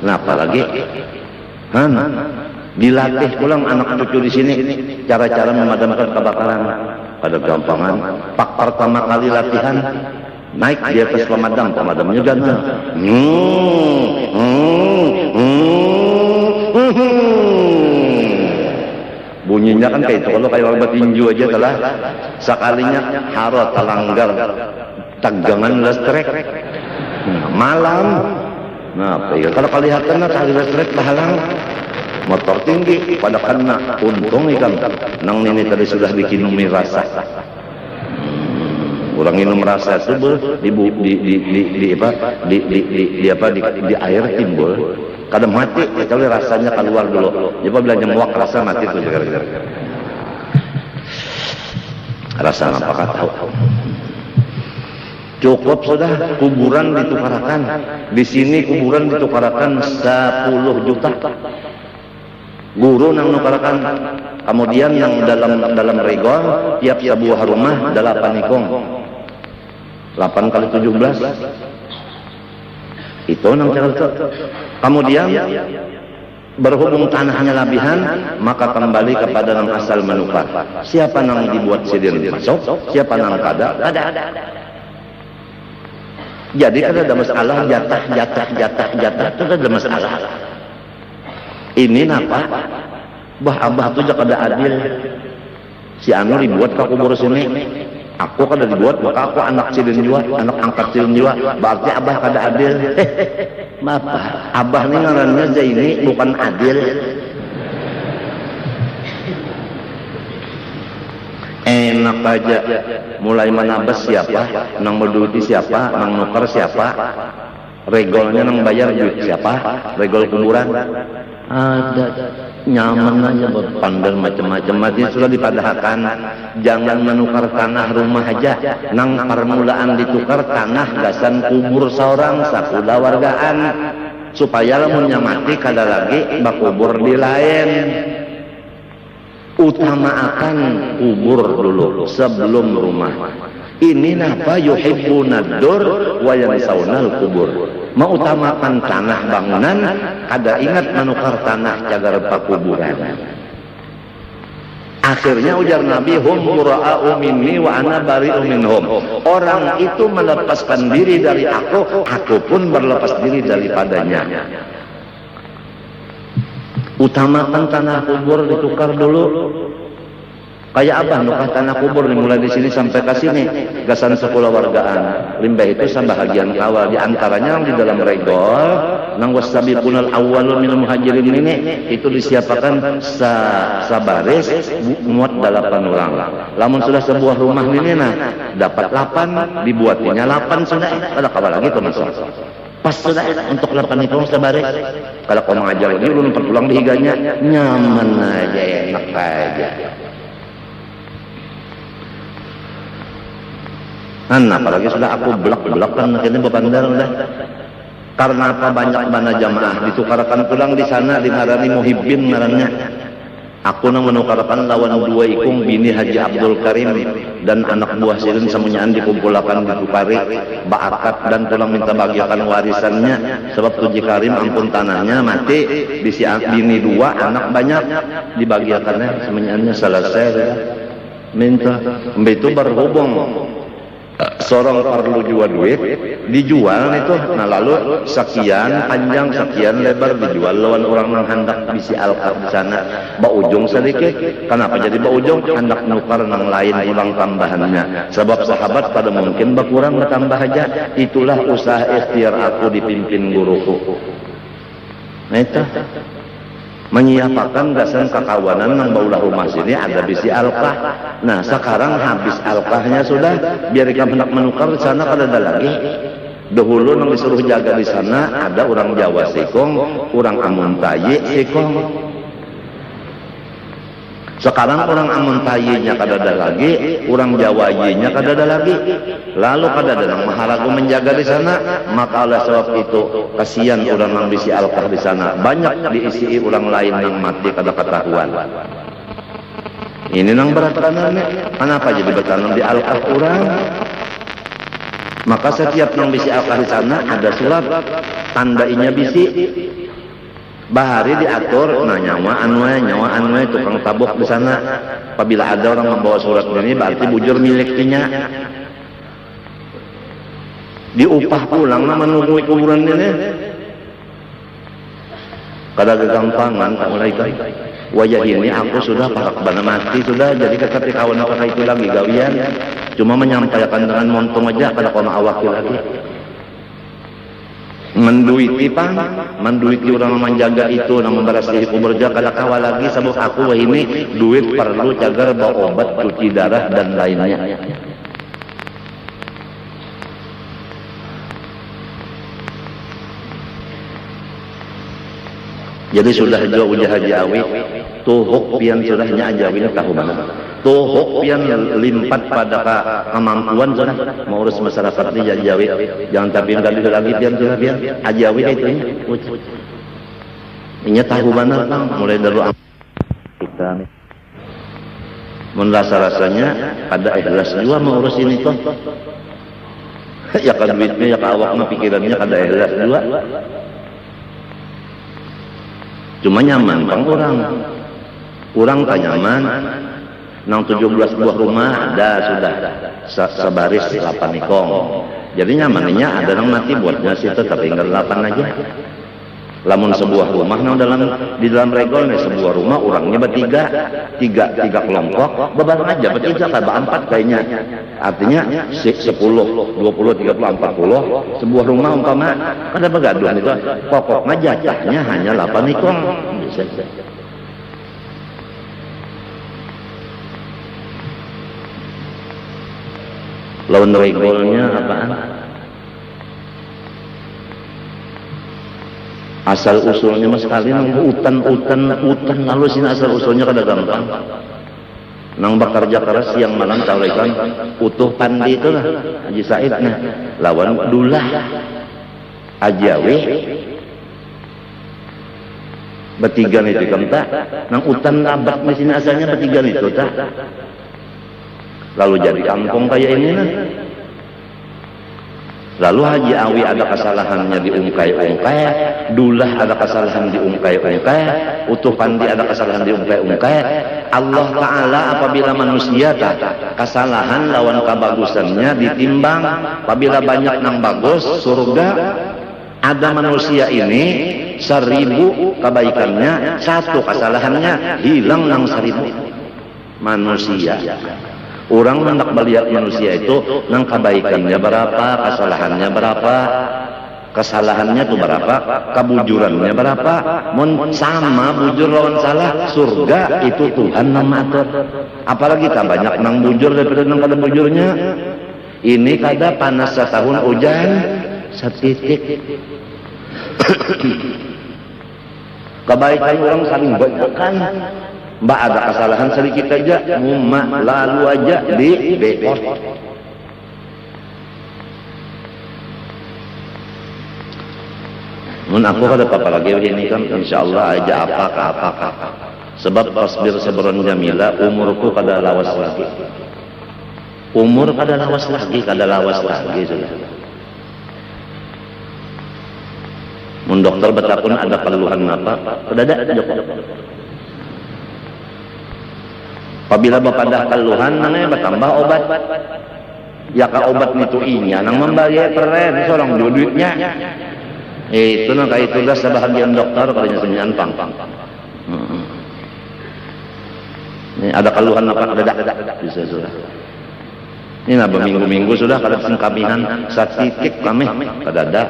Nah, apalagi dilatih pulang anak cucu di sini cara-cara memadamkan kebakaran. Pada gampangan, pak pertama kali latihan naik di atas pemadamnya ganal. Bunyinya kan kayak itu, kalau kayak orang tinju aja telah sekalinya haro talanggar tegangan listrik malam. Nah, kalau kelihatan tali listrik bahalang motor tinggi pada kena untung ikan nang ini tadi sudah bikin minum rasa. Orang minum rasa itu di air timbul kadang mati kecuali rasanya keluar dulu. Coba belanja muak rasa mati itu kira-kira. Rasa apakah tahu? Cukup sudah kuburan ditukarakan. Di sini kuburan ditukarakan 10 juta. Guru nang nukarakan. Kemudian yang dalam regol tiap sebuah rumah 8 ikong. 8 kali 17. Itu nang cara itu. Kemudian berhubung tanahnya labihan, maka kembali kepada nang asal menukar. Siapa nang dibuat sidin masuk, siapa nang kada. Jadi kada ada masalah jatah itu kada ada masalah. Ini napa? Abah tuh kada adil. Si anu dibuat ke kubur sini. Aku kada dibuat, maka aku anak sidin jua, anak angkat sidin jua. Berarti abah kada adil. Maaf, abah ini ngarannya Zaini bukan adil. Enak aja, mulai menabas siapa, nang berduit siapa, nang nuker siapa, regolnya nang bayar duit siapa, regol kuburan. Ada nyaman aja berpandang macam-macam. Mati sudah dipadahkan, jangan menukar tanah rumah aja. Nang permulaan ditukar tanah gasan kubur seorang sakula wargaan supaya lamunnya mati kada lagi bakubur di lain. Utamakan kubur dulu sebelum rumah. Ini napa yuhibbuna dur wa yansaunal kubur. Mengutamakan tanah bangunan, kada ingat menukar tanah cagar pakuburan. Akhirnya ujar Nabi, hum bura'u minni wa ana bari'u minhum. Orang itu melepaskan diri dari aku pun berlepas diri daripadanya. Utamakan tanah kubur ditukar dulu. Kayak apa nukah tanah kubur mulai di sini sampai ke sini gasan sekolah wargaan. Limbah itu sambahagian kawal di antaranya di dalam regol nang wasabiqunal awwalun minal muhajirin ini itu disiapkan sabaris muat 8 orang. Lamun sudah sebuah rumah ini dapat 8 dibuatinya 8 sudah ada kawal lagi tuh masuk. Pas sudah untuk 8 itu sabaris. Kalau kau mengajar ini belum pulang di higanya nyaman aja enak aja. Apalagi sudah aku belak kan akhirnya bebandar udah. Karena apa banyak mana jamaah ditukarkan pulang di sana di ngarani muhibbin ngarannya. Aku nang menukarkan lawan 2 ikung bini Haji Abdul Karim dan anak buah Sirin semuanyaan dikumpulkan di Kupari baakat dan pulang minta bagikan warisannya sebab Tuji Karim ampun tanahnya mati di si bini 2 anak banyak dibagiakannya semuanyaannya selesai minta itu berhubung seorang perlu jual duit dijual itu lalu sekian panjang sekian lebar dijual lawan orang yang hendak bisi alkar di sana baujung sedikit. Kenapa jadi baujung? Hendak nukar nang lain ulang tambahannya sebab sahabat pada mungkin berkurang bertambah aja. Itulah usaha ikhtiar aku dipimpin guruku itu menyiapkan gasan kekawanan nang baulah rumah sini ada bisi alkah. Nah sekarang habis alkahnya sudah biar ikan hendak menukar di sana kada ada lagi Dahulu nang disuruh jaga di sana ada orang Jawa sekong, orang Amun Taye sekong. Sekarang orang Amun Taye-nya kadada lagi, orang Jawa Y-nya kadada lagi. Lalu kadada nang Maharago menjaga di sana, maka oleh sebab itu kasihan orang nang bisi alkah di sana. Banyak diisi orang lain yang mati kada ketahuan. Ini nang berat kanane. Kenapa jadi bertanam di alkah orang? Maka setiap nang bisi alkah di sana ada surat tandainya bisi. Bahari diatur, nah nyawa anwe tukang tabuk di sana. Apabila ada orang membawa surat ini berarti bujur miliknya. Diupah pulang nama menunggu kuburan ini. Kada gagampangan mulai kan. Wajah ini aku sudah parak bana mati sudah, jadi ketika kawan apa itu lagi gawian. Cuma menyampaikan dengan montong aja kada kona awaki lagi. Menduiti pang, menduiti orang menjaga itu, nama berasih kuberja kada kawal lagi sabuk aku wah ini duit perlu cagar bawa obat cuci darah dan lainnya. Jadi sudah jauh uja Haji Awi, tuhuk pian sudahnya ajawi tahu mana. Tuhuk pian limpat pada kemampuan sudah mengurus masyarakat ini Haji Awi. Jangan tapi kali lagi pian sudah pian Haji Awi itu ini. Ini tahu mana bang, mulai dari kita nih. Merasa-rasanya ada ikhlas juga mengurus ini tuh. Ya kan duitnya ya awaknya pikirannya ada ikhlas juga. Cuma nyaman bang orang tak nyaman. Nang 17 buah rumah ada sudah sebaris 8 ikong. Jadi nyamannya ada nang mati buatnya situ tapi tinggal 8 aja. Lamun sebuah rumah nang di dalam regol nih sebuah rumah orangnya bertiga, tiga kelompok, bebareng aja bertiga kada 4 kayaknya. Artinya 10, 20, 30, 40 sebuah rumah umpama kada begaduh itu pokoknya jatahnya hanya 8 ikong. Bisa. Lawan regolnya apaan? Asal usulnya mas sekali nang hutan lalu sini asal usulnya kada gampang. Nang bekerja keras siang malam taurikan utuh pandi itulah Haji Said nah lawan dulah Ajawi bertiga itu kemta nang hutan labak di sini asalnya bertiga itu tak. Lalu jadi kampung kayak ini nah. Lalu Haji Awi ada kesalahannya diungkai-ungkai, dulah ada kesalahan diungkai-ungkai, utuh pandi ada kesalahan diungkai-ungkai. Allah Ta'ala apabila manusia kesalahan lawan kebagusannya ditimbang, apabila banyak nang bagus surga, ada manusia ini 1000 kebaikannya, 1 kesalahannya hilang nang 1000 manusia. Orang hendak melihat manusia itu nang kebaikannya berapa, kesalahannya berapa, kesalahannya itu berapa, kebujurannya berapa. Mun sama bujur lawan salah, surga itu Tuhan nama atur. Apalagi tak banyak nang bujur daripada nang kada bujurnya. Ini kada panas setahun hujan setitik. Kebaikan orang saling banyak kan. Mbak ada kesalahan sedikit aja, mumma lalu aja di bekor. Mun aku kada apa lagi ini kan insyaallah aja apa. Sebab tasbir sabron jamila umurku kada lawas lagi. Umur kada lawas lagi sudah. Mun dokter betapun ada keluhan apa? Kada ada Joko. Apabila bapak dah keluhan mana bertambah obat. Ya ka obat itu inya nang membayar peren seorang duitnya. Itu nang kayak tugas sebahagian dokter katanya senyaan pang. Ini ada keluhan apa ada bisa sudah. Ini napa minggu-minggu sudah kada sengkabihan satitik kami kada ada.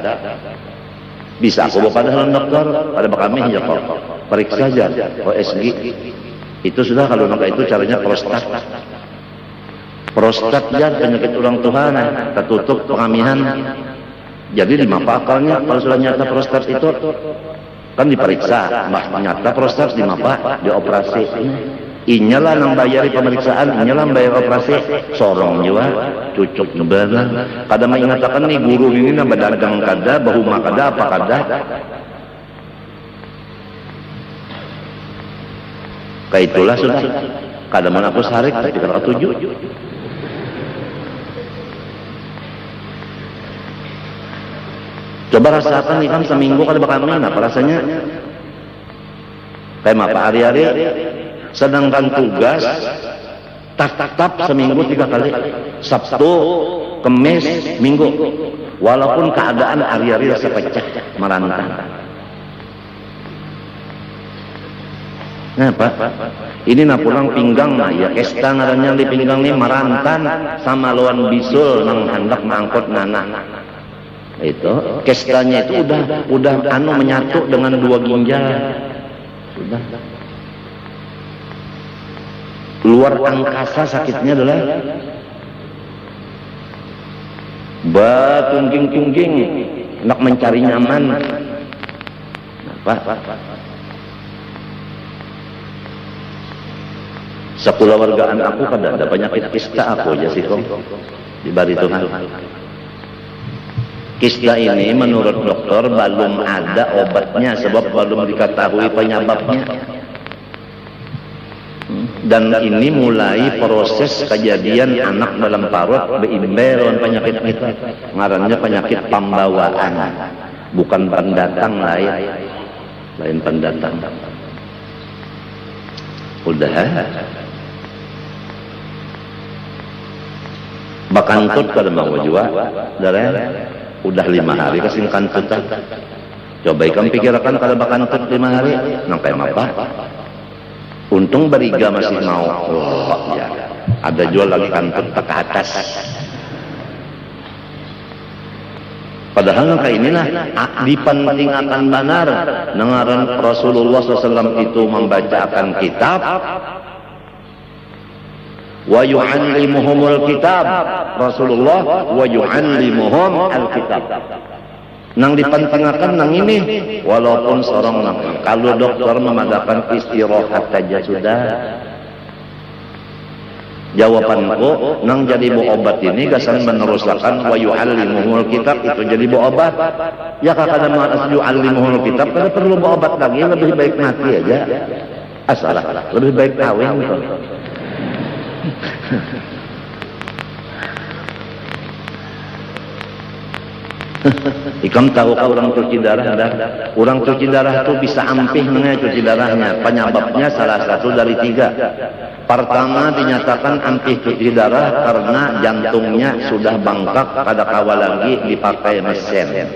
Bisa aku bawa pada dokter pada kami ya kok periksa aja OSG. Itu sudah kalau maka itu caranya prostat ya penyakit ulang Tuhan tertutup pengamihan Jadi di mapa akalnya kalau sudah nyata prostat itu kan diperiksa, nyata prostat di mapa, dioperasi. Inyalah nang bayari pemeriksaan, inyalah bayar operasi, sorong juga, cucuk benar. Kadang mengatakan nih guru ini nambah dagang kada, bahuma kada, apa kada. Kayak itulah sudah. Kadang mana aku sarik, tapi kalau tujuh. Coba rasakan nih kan seminggu kada bakal main, apa rasanya? Kayak apa hari-hari? Sedangkan tugas tap seminggu 3 kali, Sabtu, Kemis, Minggu, walaupun keadaan hari-hari rasa pecah merantang. Nah Pak, ini na pulang pinggang nah ya kesta ngarannya di pinggang nih merantan sama lawan bisul nang hendak mangkut nana. Itu kestanya itu udah anu menyatu dengan 2 ginjal. Sudah. Luar angkasa sakitnya adalah tungging-tungging nak mencari nyaman. Apa? Sekulawargaan aku kan ada penyakit kista aku aja sih kok di bari Tuhan. Kista ini menurut dokter belum ada obatnya sebab belum diketahui penyebabnya. Dan ini mulai proses kejadian anak dalam parut beimbe lawan penyakit itu. Ngarannya penyakit pembawaan, bukan pendatang lain pendatang. Udah. Bakantut kada mau jua, darah. Udah 5 hari kasih kantut. Coba ikan pikirkan kada bakantut 5 hari, nang kayak apa? Untung beriga masih mau. Oh, ya. Ada jual lagi kantut ke atas. Padahal kayak inilah dipentingkan benar. Nengaran Rasulullah SAW itu membacakan kitab. Wa yu'allimuhumul kitab. Rasulullah wa yu'allimuhum al-kitab. Nang dipentingkan nang ini walaupun seorang nang kalau dokter memadakan istirahat saja sudah. Jawabanku nang jadi bu obat ini gasan meneruskan wa yu'allimuhul kitab itu jadi bu obat. Ya kakak ada yu'allimuhul kitab kada perlu bu obat lagi, lebih baik mati aja. Asalah lebih baik kawin kok. Ikam tahu kah orang cuci darah? Orang cuci darah itu bisa ampih mengenai cuci darahnya. Penyebabnya salah satu dari 3. Pertama dinyatakan ampih cuci darah karena jantungnya sudah bengkak, kada kawa lagi dipakai mesin.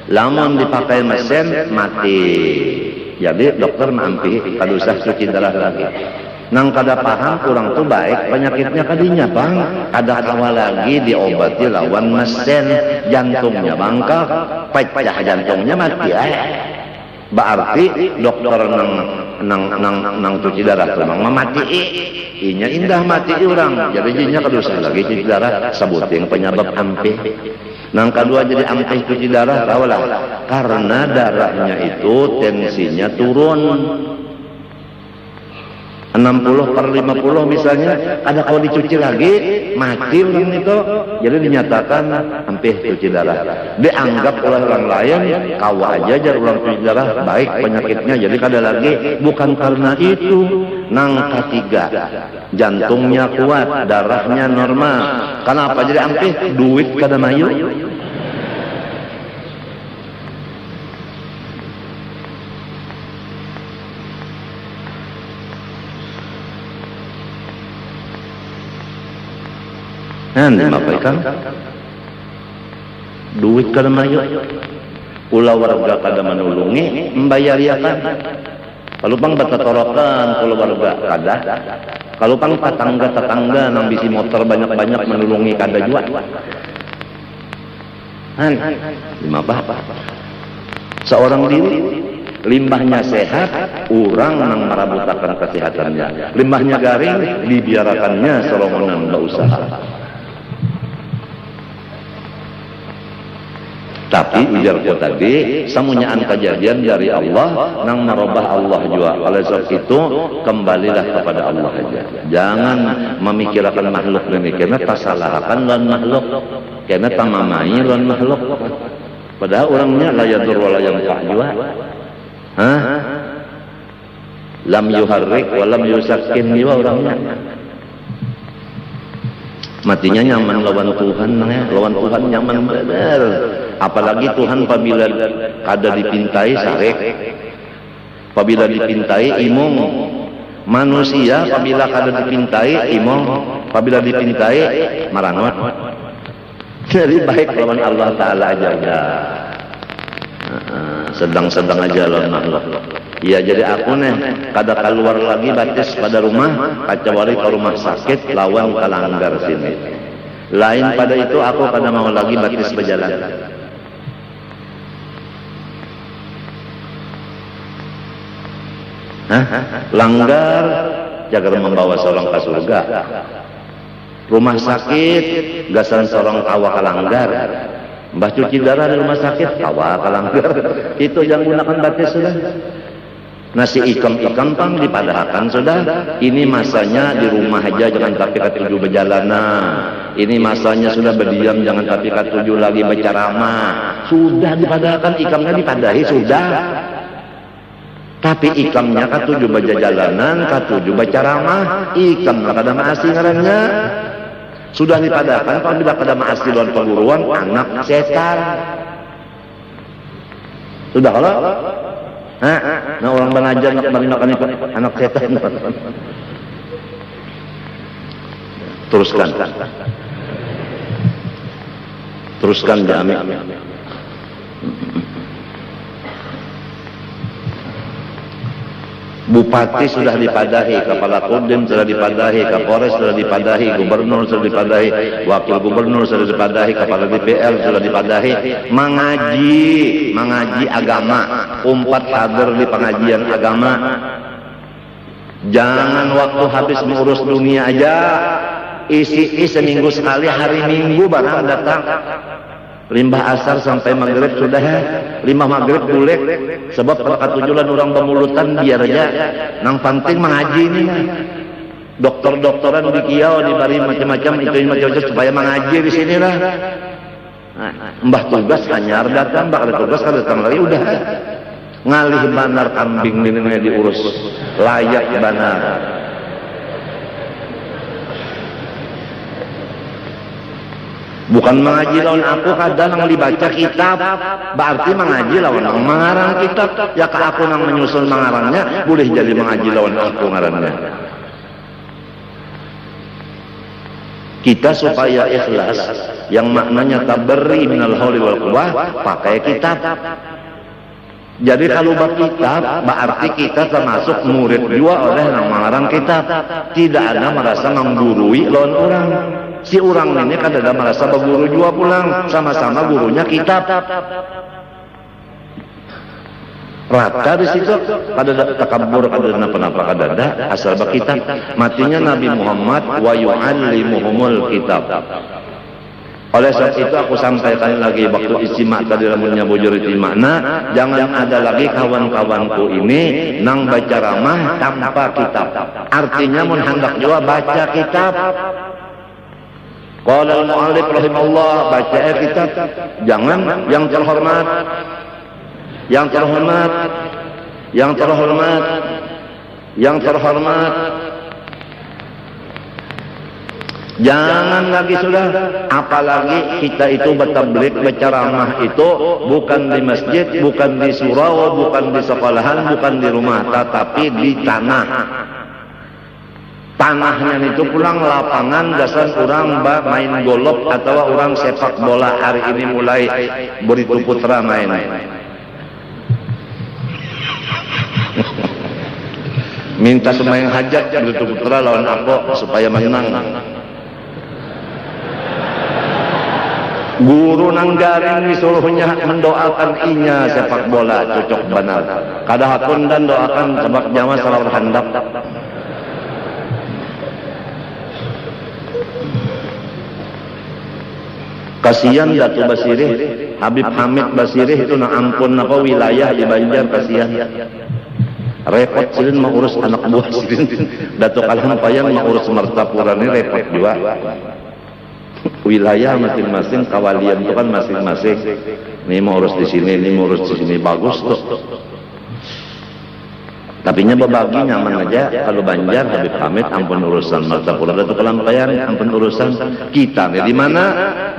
Lamun dipakai mesin mati. Jadi dokter mampih kada usah cuci darah lagi. Nang kada paham kurang tuh baik penyakitnya kadinya bang, kada kawa lagi diobati lawan mesin, jantungnya bangkak, pecah jantungnya mati berarti dokter nang cuci darah tuh nang mati inya indah mati orang, jadi jinya kada usah lagi cuci darah, sebuting penyebab ampih. Nang kedua jadi ampih cuci darah tahulah karena darahnya itu tensinya turun 60/50 misalnya, ada kalau dicuci lagi mati orang itu, jadi dinyatakan ampih cuci darah. Dianggap oleh orang lain kawa aja jar orang cuci darah baik penyakitnya, jadi kada lagi. Bukan karena itu. Nang ketiga jantungnya kuat, darahnya normal. Kenapa jadi ampih? Duit kada mayu. Dimapakan duit kada mayu, ulah warga kada menulungi membayariakan. Kalau pang batatorokan keluarga kada, kalau pang tetangga nang bisi motor banyak-banyak menulungi kada juga. Dimapa? Seorang diri limbahnya sehat, orang nang marabutakan kesehatannya. Limbahnya garing, dibiarakannya serongonan usaha. Tapi ujarku tadi, samunyaan kejadian dari Allah, nang merubah Allah juga. Oleh sebab itu, kembalilah kepada Allah aja. Jangan memikirkan makhluk ini, karena tasalahkan lawan makhluk, karena tamamai lawan makhluk. Padahal orangnya la yadur wa la yanfa' juga. Hah? Lam yuharrik wa lam yusakkin juga orangnya. Matinya nyaman lawan Tuhan, lawan Tuhan nyaman benar. Apalagi Tuhan apabila kada dipintai sarek, apabila dipintai imung. Manusia apabila kada dipintai imung, apabila dipintai marangot. Jadi baik lawan Allah Ta'ala aja ya. Sedang-sedang aja lawan makhluk. Iya, jadi aku nih kada keluar lagi batis pada rumah, kecuali ke rumah sakit lawan kalanggar sini. Lain pada itu aku kada mau lagi batis berjalan. Hah? Langgar jagar membawa seorang ke surga. Rumah sakit gasan seorang kawa kalanggar. Mbah cuci darah di rumah sakit kawa kalanggar. Itu yang gunakan batis sudah. Nasi ikam-ikam pang dipadahkan sudah. Ini masanya di rumah aja, jangan tapi ketujuh berjalanan. Ini masanya sudah berdiam, jangan tapi ketujuh lagi berceramah. Sudah dipadahkan, ikamnya dipadahi sudah. Tapi ikamnya ketujuh berjalanan, ketujuh berceramah, ikamnya kada maasi ngarannya. Sudah dipadahkan, kalau tidak kada maasi lawan perguruan, anak setan. Sudah kalau? Nah orang belajar nak makan anak setan. Teruskan Jami. Bupati sudah dipadahi, kepala Kodim sudah dipadahi, Kapolres sudah dipadahi, gubernur sudah dipadahi, wakil gubernur sudah dipadahi, kepala DPR sudah dipadahi. Mengaji agama, umpat hadir di pengajian agama. Jangan waktu habis mengurus dunia aja, isi seminggu sekali hari Minggu barang datang. Limbah asar sampai maghrib sudah ya. Limbah maghrib boleh. Sebab perkatujulan orang pemulutan biar aja. Nang penting mengaji ini. Dokter-dokteran di kiau diberi macam-macam itu macam-macam supaya mengaji di sini lah. Mbah tugas anyar datang, mbah ada tugas kada datang lagi udah. Ngalih banar kambing ini diurus layak banar. Bukan mengaji lawan aku kadang nang dibaca kitab, berarti mengaji lawan nang mengarang kitab. Ya ke aku nang menyusun mengarangnya, boleh jadi mengaji lawan aku ngarangnya. Kita supaya ikhlas, yang maknanya taberi minal hauli wal quwwah, pakai kitab. Jadi kalau bab kitab, berarti kita termasuk murid juga oleh nang mengarang kitab. Tidak ada merasa menggurui lawan orang. Si orang ini kan ada merasa berguru juga pulang, sama-sama gurunya kitab. Rata di situ, kada takabur, kada napa-napa, kada ada asal berkitab. Matinya Nabi Muhammad wa yu'allimuhumul kitab. Oleh sebab itu aku sampaikan lagi waktu istimak tadi lamunnya bujur istimakna, jangan ada lagi kawan-kawanku ini nang baca ramah tanpa kitab. Artinya mun hendak juga baca kitab. Qala al-mu'allif rahimahullah, baca kitab. Jangan yang terhormat, jangan lagi sudah. Apalagi kita itu bertablik, berceramah itu bukan di masjid, bukan di surau, bukan di sekolahan, bukan di rumah, tetapi di tanah. Tanahnya itu pulang lapangan dasar orang main golop atau orang sepak bola. Hari ini mulai Beritu Putra main. Minta sembahyang hajat Beritu Putra lawan aku supaya menang. Guru nanggarin disuruhnya mendoakan inya sepak bola cocok benar. Kadahapun dan doakan sebab jamaah salawat handap. Kasihan Datuk Basiri Habib Hamid Basirih itu na ampun apa wilayah di Banjar kasihan. Repot silin mengurus anak buah silin. Datuk Alhampayan mengurus Martapura ini repot juga. Wilayah masing-masing, kawalian itu kan masing-masing. Ini mau urus di sini, ini mau urus di sini, bagus tuh. Tapi nya berbagi nyaman aja. Kalau Banjar Habib Hamid ampun urusan, Martapura Datuk Alhampayan ampun urusan. Kita nih di mana?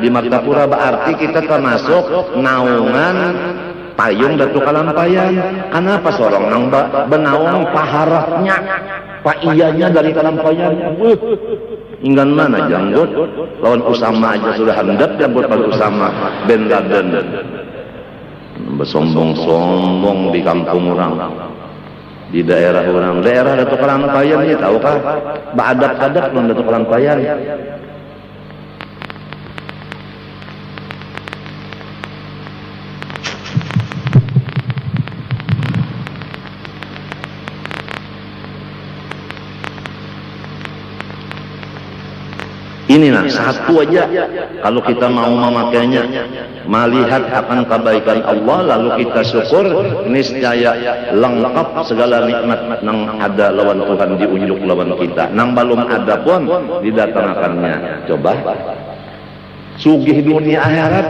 Di Martapura berarti kita termasuk naungan payung Datuk Alhampayan. Kenapa sorong nang benaung paharapnya, paiyanya dari Alhampayan. Inggan mana janggut? Lawan Usama aja sudah handap janggut pada Usama Ben Laden. Bersombong-sombong di kampung orang, di daerah orang. Daerah Datuk Alhampayan ini tahukah? Baadat-adat non Datuk Alhampayan. Inilah satu aja kalau kita mau memakainya, melihat akan kebaikan Allah lalu kita syukur, niscaya lengkap segala nikmat nang ada lawan Tuhan diunjuk lawan kita. Nang belum ada pun didatangkannya. Coba sugih dunia akhirat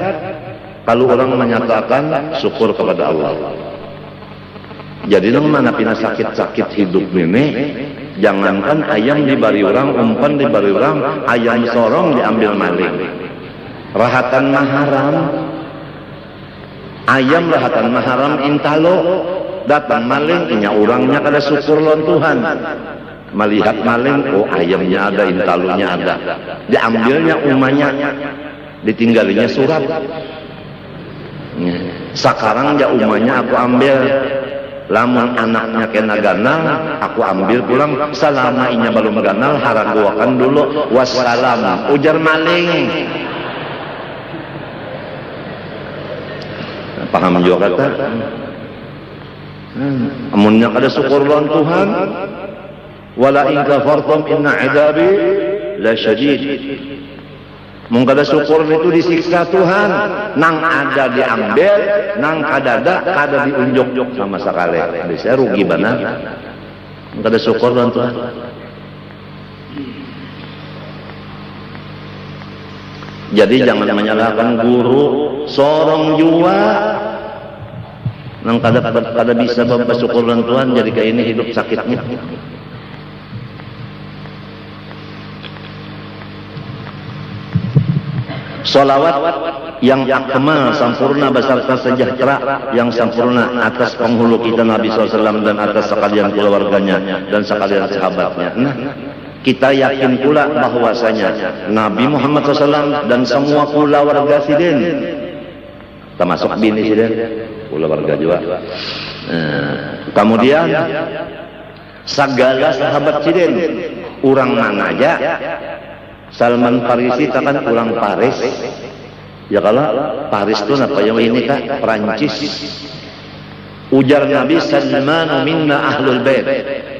kalau orang menyatakan syukur kepada Allah. Jadi nang mana pina sakit-sakit hidup ini, jangankan ayam dibari orang, umpan dibari orang, ayam sorong diambil maling. Rahatan maharam, ayam rahatan maharam intalo, datang maling, inya orangnya kada syukur lawan Tuhan. Melihat maling, oh ayamnya ada, intalonya ada, diambilnya umanya, ditinggalinya surat. Sekarang ya umanya aku ambil. Lamun anaknya kena ganal, aku ambil pulang. Selama inya belum ganal, haraguakan dulu. Wassalam, ujar maling. Paham juga kata? Amunnya kada syukur lawan Tuhan. Wala in kafartum inna adabi la syadid. Mun kada syukur itu disiksa Tuhan, nang ada diambil, nang kadada kada diunjuk sama sekali. Bisa rugi benar. Mun kada syukur dan Tuhan. Jadi jangan menyalahkan guru, sorong jua nang kada bisa bersyukur dan Tuhan, jadi kayak ini hidup sakitnya. Salawat yang akmal, sempurna beserta sejahtera yang sempurna atas penghulu kita Nabi SAW dan atas sekalian keluarganya dan sekalian sahabatnya. Nah, kita yakin pula bahwasanya Nabi Muhammad SAW dan semua keluarga sidin, termasuk bini sidin, keluarga juga. Kemudian segala sahabat sidin, orang mana aja. Salman Farisi kan orang Paris. Ya kalau Paris itu apa yang ini kak? Perancis. Ujar Nabi, Salman minna ahlul bait.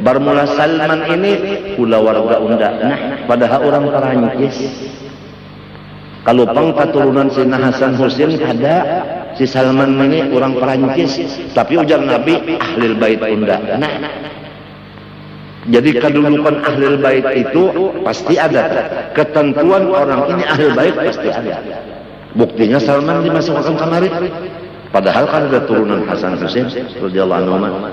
Bermula Salman ini pula warga unda. Nah, padahal orang Perancis. Kalau pang keturunan Sina Hasan Husin ada, si Salman ini orang Perancis. Tapi ujar Nabi ahlul bait unda. Nah, jadi kedudukan ahlul bait itu pasti ada. Ketentuan orang ini ahlul bait pasti ada. Buktinya Salman dimasukkan kamari. Padahal kan ada turunan Hasan Husain radhiyallahu anhu.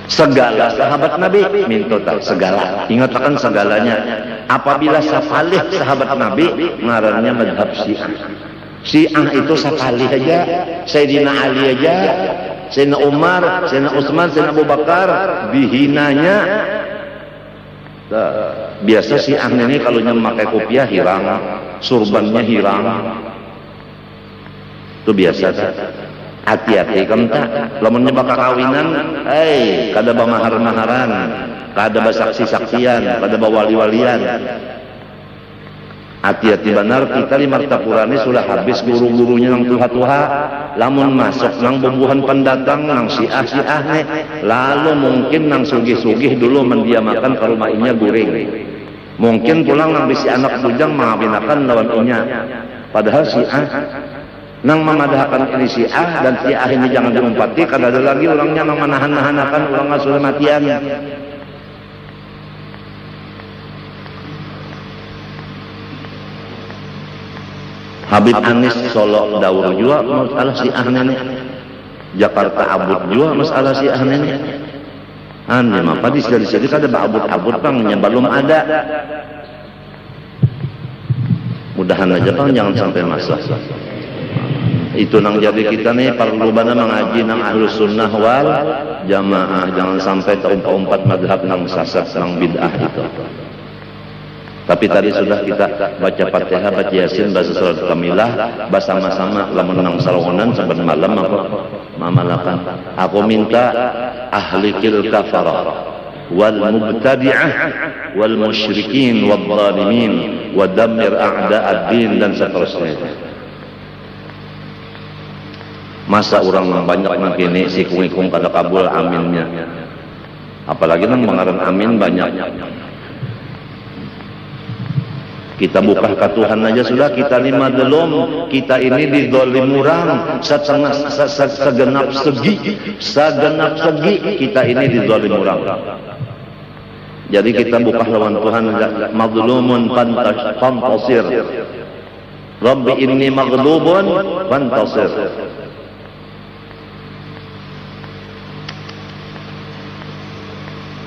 Segala sahabat Nabi minta segala. Ingatkan segalanya. Apabila sapalih sahabat Nabi ngarannya madhab Syiah. Syiah itu sapalih aja, Sayyidina Ali aja, Sayyidina Umar, Sayyidina Utsman, Sayyidina Abu Bakar dihinanya. Biasa Syiah ini kalau memakai kopiah hilang, surbannya hilang. Itu biasa. Hati-hati kamu tak. Lamun bakal kawinan, kada bamahar-maharan, kada basaksi-saksian, kada bawali-walian. Hati-hati benar, kita di Martapura ini sudah habis guru-gurunya nang tuha-tuha. Lamun masuk nang bubuhan pendatang nang Syiah nih, lalu mungkin nang sugih-sugih dulu mendiamakan ke rumah inya guring. Mungkin pulang nang bisi anak bujang mengawinakan lawan inya. Padahal si A nang memadahkan ini si A dan si A ini jangan diumpati, kada ada lagi orangnya nang menahan-nahanakan orang ngasuh matian. Habib Anis Solo Daur juga masalah si A nenek. Jakarta Abud juga masalah si A nenek. Ane mah padis dari sini kada abud-abud pangnya belum ada. Mudahan aja Bang jangan sampai masalah. Itu nang jadi kita nih perlu bana mengaji nang ahlus sunnah wal jamaah, jangan sampai terumpat-umpat madhab nang sesat nang bid'ah itu. Tapi tadi sudah kita baca Fatihah, baca Yasin, baca surat Kamilah, baca sama-sama lamun nang salongonan saben malam apa mamalakan. Aku minta ahli kil kafarah wal mubtadi'ah wal musyrikin wal zalimin wa dammir a'da'ad-din dan seterusnya. Masa orang banyak makini si kungikung kada kabul aminnya. Apalagi nang mengaran amin banyak. Kita buka ke Tuhan aja sudah, kita lima delom, kita ini didolim orang segenap segi kita ini didolim orang. Jadi kita buka lawan Tuhan, mazlumun fantasir, Rabbi inni maghlubun fantasir.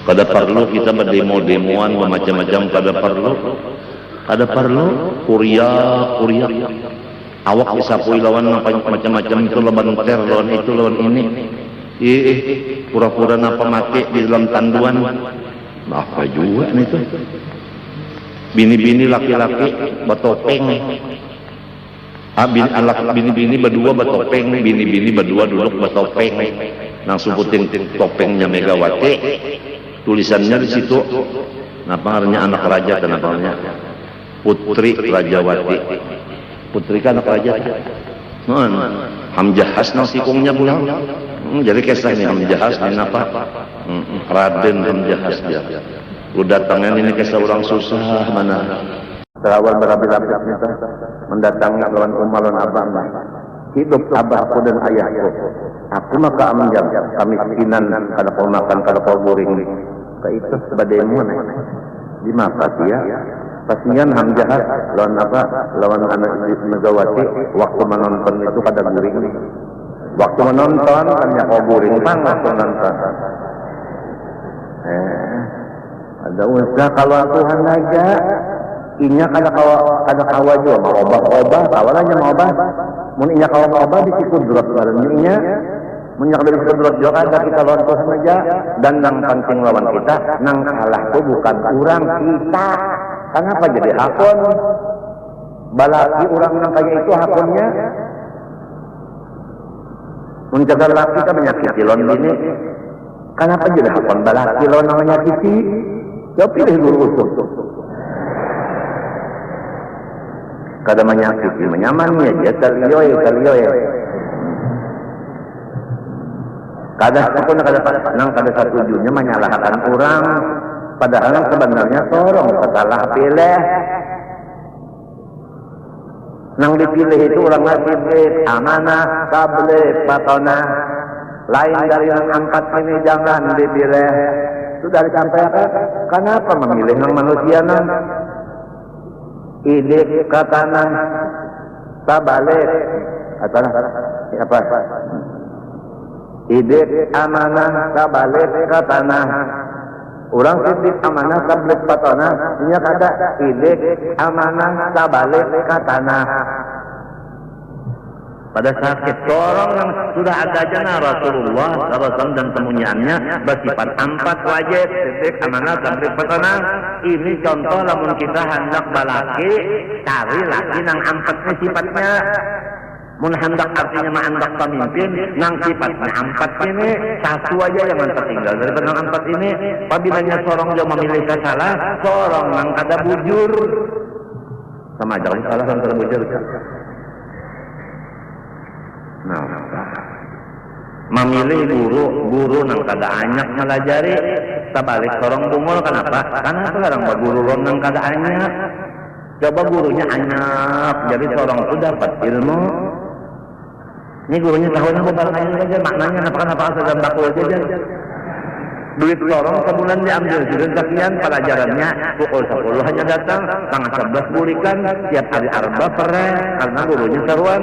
Kada perlu kita berdemo-demoan macam-macam, kada perlu kuria awak disapui lawan macam-macam itu lawan teror itu lawan ini pura-pura napa mati di dalam tanduan apa juga nih tuh bini-bini laki-laki bertopeng bini-bini berdua bertopeng, bini-bini berdua duduk bertopeng nang sebutin topengnya Megawati, tulisannya di situ napa artinya anak raja dan apa artinya Putri Rajawati. Putri kan anak raja. Hamjahas nang sikungnya pulang. Jadi kisah ini Hamjahas ini apa? Raden Hamjahas dia. Lu datangnya ini kisah orang susah mana. Terawal berapi-api kita mendatangi lawan umalon abah. Hidup abahku dan ayahku. Aku maka amjam kemiskinan kada kau makan kada kau guring. Itu sebademu di maka dia pastian Hamjahas lawan apa lawan anak Megawati waktu menonton itu kada guring. Waktu menonton hanya kau guring pang waktu nonton. Ada usaha kalau Tuhan aja inya kada kawa juga mau obah kawalannya mau obah mun inya kawa mau obah disikudrot barengnya munyak dari sikudrot juga kada kita lawan Tuhan aja dan nang pancing lawan kita nang kalah tuh bukan kurang kita. Kenapa jadi hakon? Balaki orang yang kayak itu hakonnya menjaga laki kita menyakiti lon ini. Kenapa jadi hakon balaki lon yang menyakiti? Ya pilih dulu usul. Kada menyakiti, menyamannya dia kalioy. Kada satu tujuannya menyalahkan orang. Padahal sebenarnya sorong salah pilih. Nang dipilih itu orang nasib amanah, tabligh, patona. Lain dari yang empat ini jangan dipilih. Sudah disampaikan. Kenapa memilih yang manusia nang? Idik katanan tabalik atau apa? Idik amanah tabalik katana. Orang sidik amanah tablik patona, ini kata idik amanah tabalik katana. Pada sakit orang yang sudah ada jana Rasulullah SAW dan temuannya bersifat empat wajib sidik amanah tablik patona. Ini contoh lamun kita hendak balaki cari laki nang empatnya sifatnya. Mun hendak artinya mah hendak pemimpin nang sifatnya empat ini satu aja yang tertinggal daripada nang empat ini. Apabila seorang yang memilih salah, seorang nang kada bujur sama aja salah dan kada bujur. Nah, memilih guru nang kada anyak ngalajari tabalik sorong bungul. Kenapa? Karena sekarang guru ronang keadaannya. Coba gurunya anak, jadi sorong itu dapat ilmu. Ini gurunya tahunnya bukan aja, maknanya kenapa sedang bakul aja. Duit sorong sebulan diambil, sudah sekian pelajarannya pukul 10 hanya datang, setengah 11 burikan, tiap hari arba peren, karena gurunya seruan.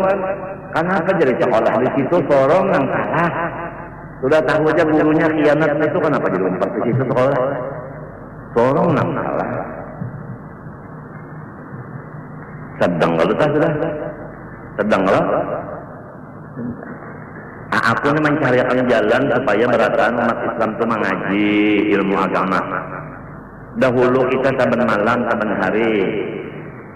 Kenapa jadi sekolah di situ sorong yang kalah? Sudah tahu aja gurunya khianat itu, kenapa jadi lompat di situ sekolah? Sorong yang kalah. Sedang kalau tak sudah, sedang kalau. Aku ini mencarikan jalan supaya berataan umat Islam itu mengaji ilmu agama. Dahulu kita saben malam, saben hari.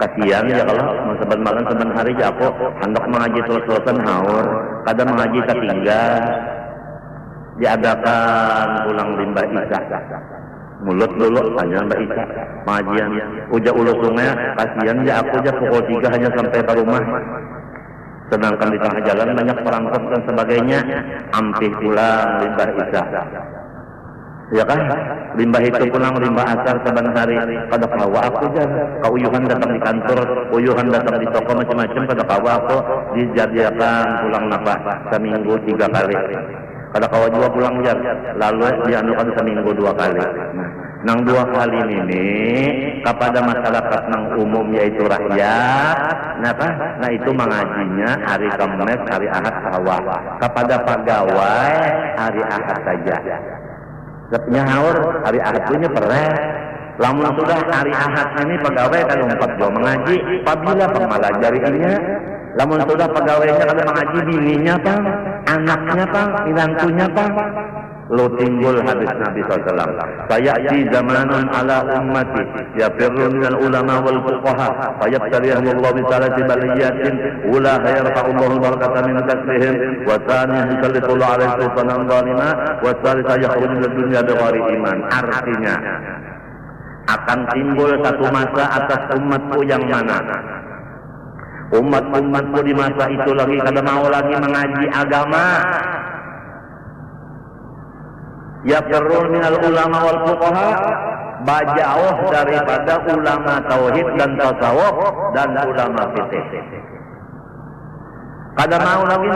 Kasihan ya kalau saben malam, saben hari ya aku hendak mengaji terus-terusan haur. Kadang mengaji tertinggal. Diadakan pulang limbah Isa. Mulut dulu, tanya Mbak Isa. Pengajian. Uja ulu sungai, kasihan ya aku aja pukul 3 hanya sampai ke rumah. Sedangkan di tengah jalan banyak perangkap dan sebagainya, ampih pulang limbah Isa. Ya kan? Limbah itu pulang limbah asar saban hari. Kada kawa aku aja. Kauyuhan datang di kantor, uyuhan datang di toko macam-macam. Kada kawa aku dijadikan pulang napa seminggu 3 kali. Kada kawa juga pulang jar. Lalu dianukan seminggu 2 kali. Nang 2 kali ini kepada masyarakat nang umum yaitu rakyat, nah itu mengajinya hari Kamis, hari Ahad hawa. Kepada pegawai hari Ahad saja. Setnya haur hari Ahad punya peren. Lamun sudah hari Ahad ini pegawai kalau 4 jam mengaji, apabila pemalajarinya. Lamun sudah pegawainya kalau mengaji bininya pang, anaknya pang, inantunya pang. Lo timbul hadis Nabi SAW. Sayati zamanun ala ummati yafirru minal ulama wal fuqaha fayabtaliyahumullahu bisalati baliyatin ula yarfa'ullahu barakata min tasbihim wa thaniyan yusallitullahu alaihi sultanan zalima wa thalithah yakhruju minad dunya bighari iman. Artinya akan timbul satu masa atas umatku yang mana umat-umatku di masa itu lagi kada mau lagi mengaji agama. Ya perlu minal ulama wal fuqaha, bajauh daripada ulama tauhid dan tasawuf dan ulama fikih. Kada mau lagi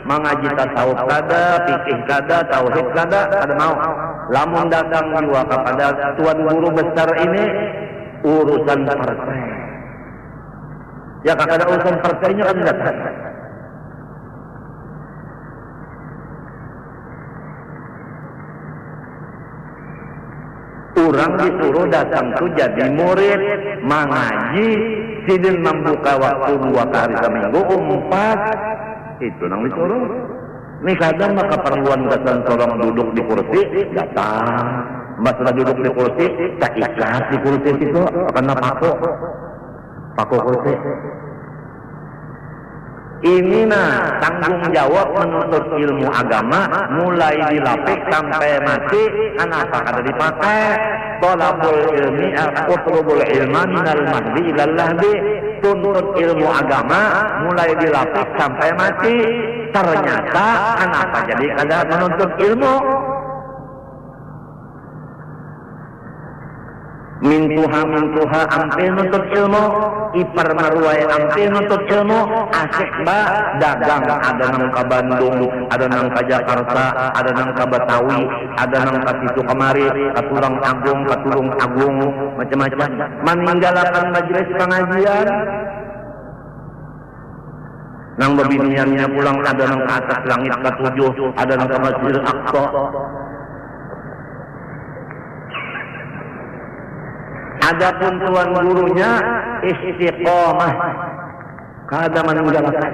mengaji tasawuf kada, fikih kada, tauhid kada mau. Lamun datang jiwa kepada tuan guru besar ini urusan partai. Ya kada urusan partainya kan datang. Orang disuruh datang tuh jadi murid, mengaji, sidin membuka waktu 2 kali seminggu, 4. Itu nang disuruh. Nih kadang maka keperluan datang seorang duduk di kursi, datang. Masalah duduk di kursi, tak ikhlas di kursi itu, karena paku kursi. Ini tanggung jawab menuntut ilmu agama mulai dilapik sampai mati. Kenapa kada dipakai? Tolabul ilmi utlubul ilma minal mahdi ilal lahdi. Tuntut ilmu agama mulai dilapik sampai mati. Ternyata kenapa jadi kada menuntut ilmu? Mintuha ampil nuntut ilmu, ipar maruai ampil nuntut ilmu, asik dagang, ada nang ka Bandung, ada nang ka Jakarta, ada nang ka Betawi, ada nang ka situ kemari, katulung agung, macam-macam. Meninggalkan majelis pengajian. Nang babiniannya pulang ada nang ke atas langit ke-7, ada nang ke Masjidil Aqsa. Adapun tuan gurunya istiqomah, kada meninggalkan,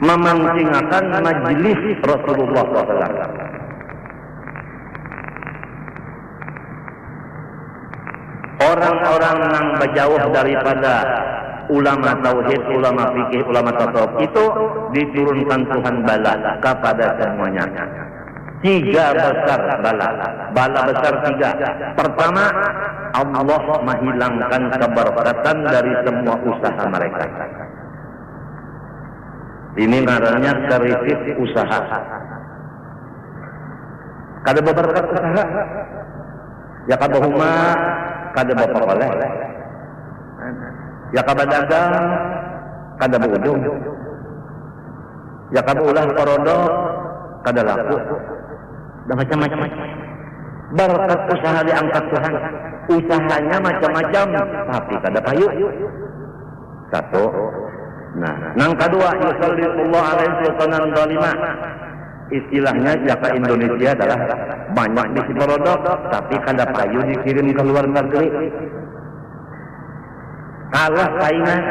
mementingkan majelis Rasulullah SAW. Orang-orang yang berjauh daripada ulama tauhid, ulama fikih, ulama tasawuf itu diturunkan Tuhan bala kepada semuanya. 3 besar bala besar 3. Pertama, Allah menghilangkan keberkatan dari semua usaha mereka. Ini ngarannya krisis usaha. kada berkat usaha ya kabahuma kada bapakoleh ya kabadagang kada beujung ya kabulah korodo kada laku dan macam-macam. Berkat usaha diangkat Tuhan, usahanya macam-macam tapi kada payu. Satu. Nah, yang kedua, yusallitullah alaihi sultanan zalimah. Istilahnya jaka Indonesia adalah banyak di Siborodok tapi kada payu dikirim ke luar negeri. Kalah saingan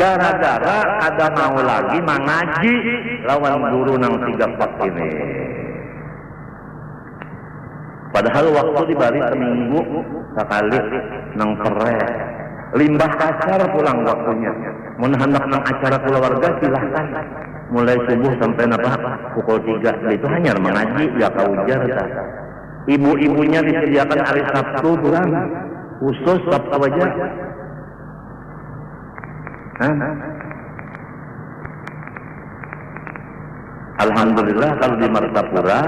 gara-gara kada mau lagi mengaji lawan guru nang 3 pak ini. Padahal waktu dibari seminggu sekali nang kere. Limbah kasar pulang waktunya. Mun hendak nang acara keluarga silahkan. Mulai subuh sampai pukul 3. Itu hanya mengaji ya kaujar ta. Ibu-ibunya disediakan hari Sabtu pulang khusus Sabtu aja. Alhamdulillah kalau di Martapura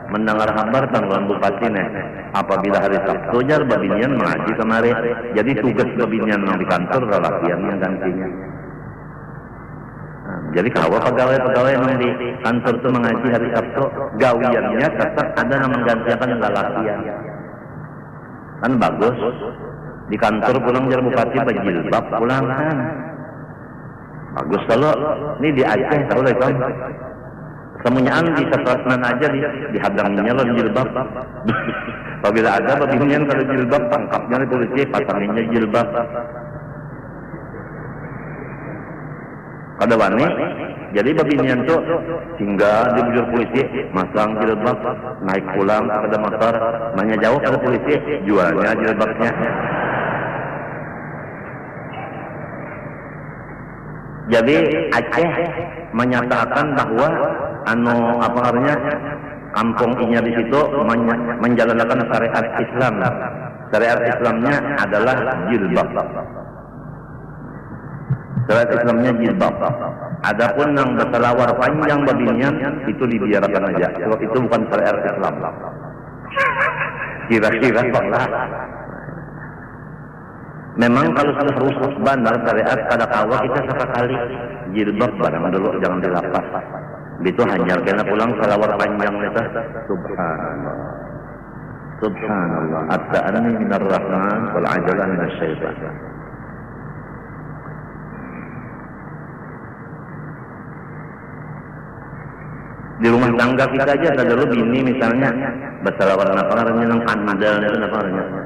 mendengar kabar tanggal bupati apabila hari Sabtu jar babinian mengaji kemarin, jadi tugas babinian di kantor lelakian yang gantinya. Jadi kalau pegawai yang di kantor itu mengaji hari Sabtu, gawiannya tetap ada yang menggantikan lelakian. Kan bagus. Di kantor pulang jar bupati bajilbab pulang kan. Bagus kalau ini di Aceh tahu lah kan. Semuanya di setelah aja dihadangnya lo jilbab. Apabila ada babinian kalau jilbab tangkapnya di polisi pasanginnya jilbab. Kada wani, jadi babinian tuh hingga di bujur polisi masang jilbab naik pulang pada motor, nanya jauh ke polisi jualnya jilbabnya. Jadi Aceh menyatakan bahwa kampung inya di situ menjalankan syariat Islam. Syariat Islamnya adalah jilbab. Syariat Islamnya jilbab. Adapun yang berselawar panjang babinian itu dibiarkan aja. Sebab itu bukan syariat Islam. Kira-kira lah. Memang kalau sudah rusak bandar syariat pada awal kita sekali jilbab barang dulu jangan dilepas. Itu hanya kena pulang salawat panjang itu. Subhanallah. Subhanallah. At-ta'anni minar rahman wal ajalah minas syaitan. Di rumah tangga kita aja ada dulu bini misalnya bersalawat apa namanya nang kandal itu apa namanya?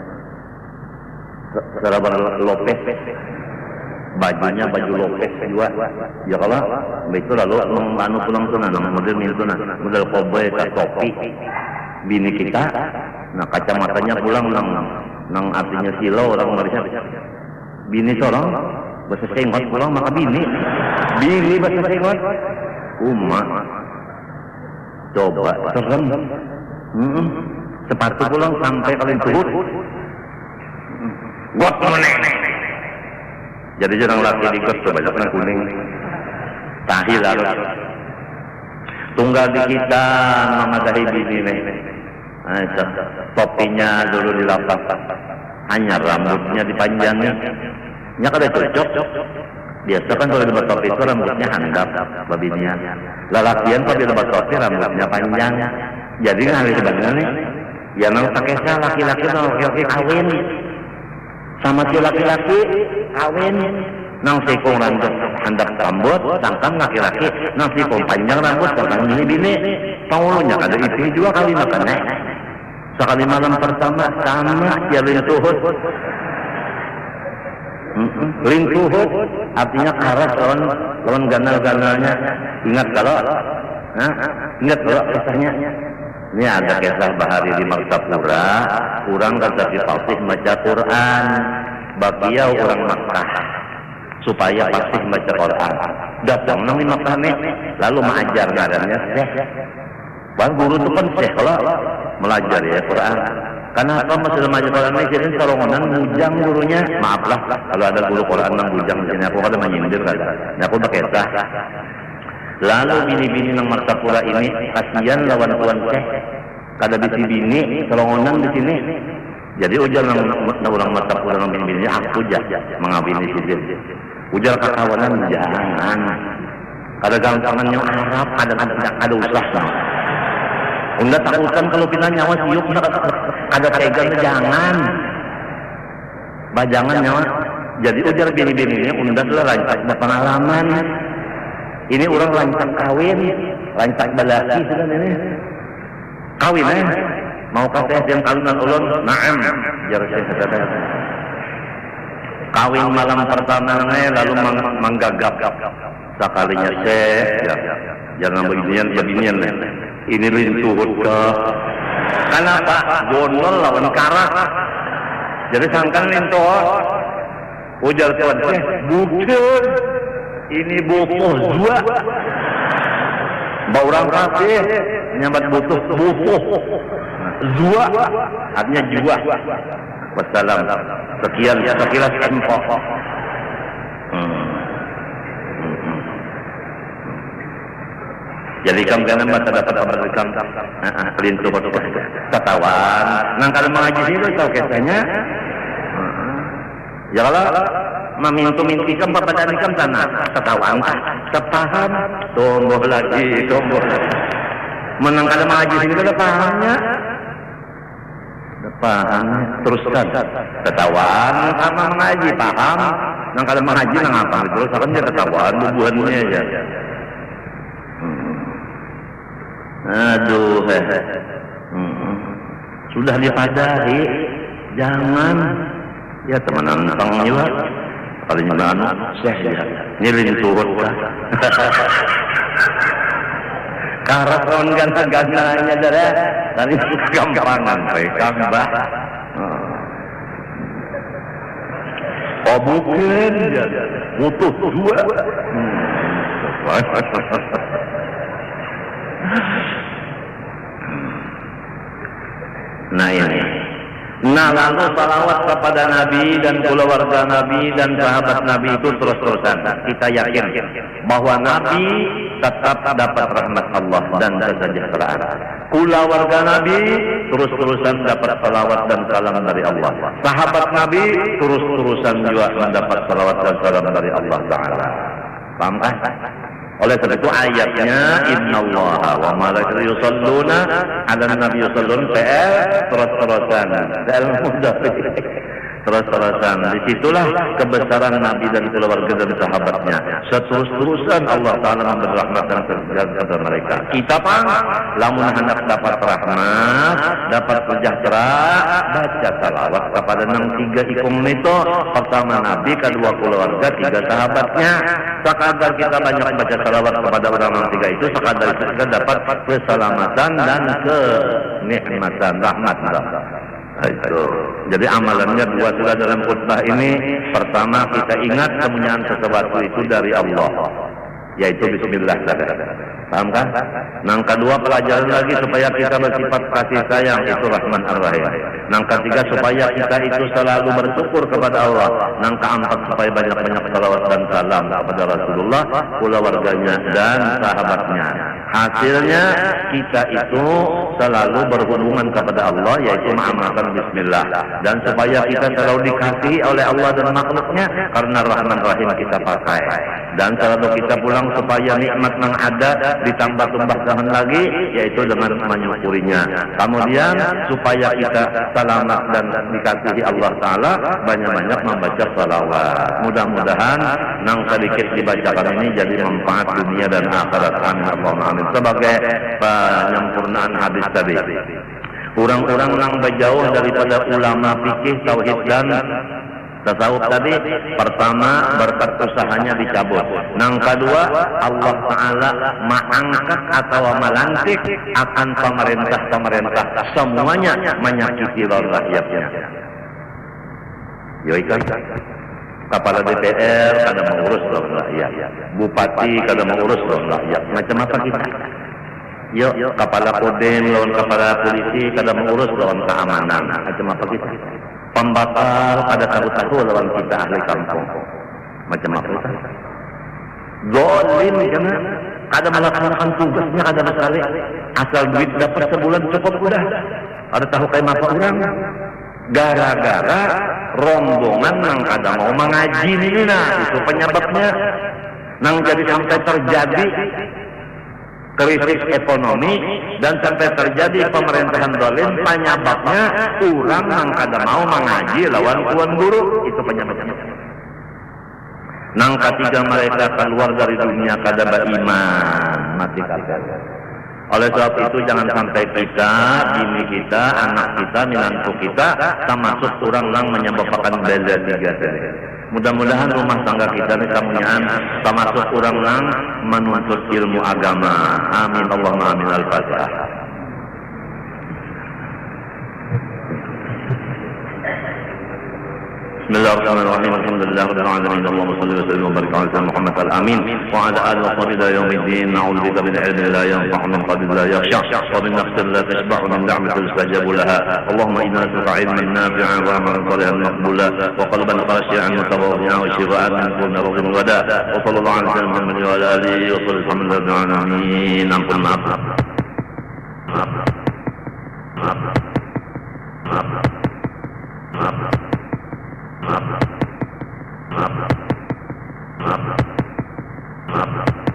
Salawat Lopez. Bajunya baju Lopez juga. Ya kalau itu lalu menganu pulang tuh model itu model cowboy topi bini kita. Nah kacamatanya pulang nang artinya silau orang Malaysia. Bini seorang bahasa sengot pulang maka bini bahasa sengot. Coba serem. Sepatu pulang sampai kalian turut. Got meneng. Jadi jarang laki di got banyaknya kuning. Tahi larut. Tunggal di kita mengadahi bini nih. Topinya dulu dilapas. Hanya rambutnya dipanjangi. Nya kada cocok. Biasa kan kalau di topi itu rambutnya handap babinian. Lalakian kalau di topi rambutnya panjang. Jadi ngali sebenarnya nih. Ya nang pakai laki-laki laki-laki kawin. Sama si laki-laki kawin nang sikung rambut handap rambut sangkang laki-laki nang sikung panjang rambut sangkang bini taulunya kada itu juga kali makannya sekali malam pertama sama dia lintuhut lintuhut artinya karas lawan ganal-ganalnya ingat kalau kisahnya. Ini ada kisah bahari di Martapura, orang kata si Fasih baca Quran, bagiau orang Makkah supaya Fasih baca Quran. Datang nang di Makkah lalu mengajar ngarannya Syekh. Bang guru itu kan Syekh kalau belajar ya Quran. Karena apa masih baca Quran ini jadi sorongan bujang gurunya. Maaflah kalau ada guru Quran nang bujang di sini aku kada menyindir kada. Nah aku berkisah. Lalu bini-bini nang Martapura ini kasihan lawan tuan Syekh. kada bisi bini selongonan di sini. Jadi ujar orang mata orang bini aku jah mengawini sidin. Ujar kakawanan jangan. Kada gampangannya Arab, ada usaha. Unda takutan kalau kita nyawa siup ada tegang jangan. Bajangan nyawa. Jadi ujar bini-bini ini unda sudah lancar ada pengalaman. Ini orang lancar kawin, lancar balaki sudah ini. Kawin mau kasih yang kawinan ulun, naam. Jar saya kata. Kawin malam pertama lalu menggagap. Sekalinya jangan beginian. Ini lintuhut ke. Kenapa? Jonol lawan karak. Jadi sangkan lintuh. Ujar tuan bukan. Ini butuh jua. Baurang kasih nyambat butuh jua. Artinya jua. Wassalam. Sekian sekilas info. Jadi kamu kan mata dapat kabar dari kamu pelintu ketawan. Nang kalau mengaji itu tahu kisahnya. Ya kalau memintu-minti kamu pada nikam tanah ketawan, sepaham, tumbuh lagi. Menang kalau mengaji itu ada pahamnya. Paham teruskan ketawan sama mengaji paham. Nang kalau mengaji nang apa terus akan dia ketawan bubuhannya aja. Aduh, sudah dipadai, jangan ya teman tentang juga. Kalau nyuman, saya nilin turut lah. Karakon ganteng-gantengnya darah, tadi gampangan, kambah. Oh bukan, butuh dua. Nah ini. Nah lalu salawat kepada Nabi dan keluarga Nabi dan sahabat Nabi itu terus-terusan. Kita yakin bahwa Nabi tetap dapat rahmat Allah dan kesejahteraan. Keluarga Nabi terus-terusan dapat salawat dan salam dari Allah. Sahabat Nabi terus-terusan juga mendapat salawat dan salam dari Allah Ta'ala. Paham kan? Oleh sebab itu ayatnya innallaha wa malaikatahu yusholluna 'alan nabi yushollun terus-terusan dalam mudah terus-terusan. Disitulah kebesaran Nabi dan keluarga dan sahabatnya. Seterus-terusan Allah Ta'ala memberi rahmat dan kepada mereka. Kita pang lamun hendak dapat rahmat, dapat sejahtera, baca salawat kepada nang tiga ikung itu. Pertama Nabi, kedua keluarga, tiga sahabatnya. Sekadar kita banyak baca salawat kepada orang tiga itu, sekadar kita dapat keselamatan dan kenikmatan rahmat. Itu. Jadi amalannya dua sudah dalam khutbah ini. Pertama kita ingat kemuliaan sesuatu itu dari Allah, yaitu Bismillah. Paham kan? Nang kedua pelajaran lagi supaya kita bersifat kasih sayang, itu Rahman Ar-Rahim. Nang ketiga supaya kita itu selalu bersyukur kepada Allah. Nang keempat supaya banyak-banyak salawat dan salam kepada Rasulullah, keluarganya dan sahabatnya. Hasilnya kita itu selalu berhubungan kepada Allah, yaitu mengamalkan Bismillah. Dan supaya kita selalu dikasihi oleh Allah dan makhluknya karena Rahman Rahim kita pakai. Dan selalu kita pulang supaya nikmat yang ada ditambah tambahan lagi, yaitu dengan menyukurinya. Kemudian supaya kita selamat dan dikasihi Allah Ta'ala, banyak-banyak membaca salawat. Mudah-mudahan nang sedikit dibacakan ini jadi manfaat dunia dan akhirat. Amin Allahumma amin. Sebagai penyempurnaan hadis tadi, orang-orang yang berjauh daripada ulama fikih, tauhid dan tasawuf tadi, pertama berkat usahanya dicabut. Nang kedua, Allah Ta'ala mengangkat atau melantik akan pemerintah-pemerintah semuanya menyakiti rakyatnya. Yoikan kepala DPR kada mengurus rakyat, bupati kada mengurus rakyat, macam apa kita? Yuk, kepala Kodim lawan kepala polisi kada mengurus lawan keamanan, macam apa kita? Pembakar kada tahu-tahu lawan kita ahli kampung, macam apa kita? Zalim karena kada melaksanakan tugasnya kada sekali. Asal duit dapat sebulan cukup udah. Ada tahu kayak apa orang? Gara-gara rombongan nang kada mau mengaji ini itu penyebabnya. Nang jadi sampai terjadi krisis ekonomi dan sampai terjadi pemerintahan zalim, penyebabnya orang nang kada mau mengaji lawan tuan guru, itu penyebabnya. Nang ketiga mereka keluar dari dunia kada beriman, mati kafir. Oleh sebab itu jangan sampai kita, bini kita, anak kita, minantu kita termasuk orang nang menyebabkan bela tiga. Mudah-mudahan rumah tangga kita ini samunyaan termasuk orang nang menuntut ilmu agama. Amin Allahumma amin. Al-Fatihah. Bismillahirrahmanirrahim. Alhamdulillahirabbil alamin. Allahumma shalli wa sallim wa barik ala sayyidina Muhammad al-amin wa ala alihi wa sahbihi ila yaumiddin. Na'udzubika min ilmin la yanfa'u min qalbin la yakhsha wa min nafsin la tashba'u min da'matin yustajabu laha. Allahumma inna nas'aluka 'ilman nafi'an wa 'amalan salihan maqbulan wa qalban khashi'an mutawaddi'an wa shifaan min kulli rawdin wa da'. Wa sallallahu ala sayyidina Muhammad wa ala alihi wa sahbihi alhamdulillahi rabbil alamin. Ampun maaf.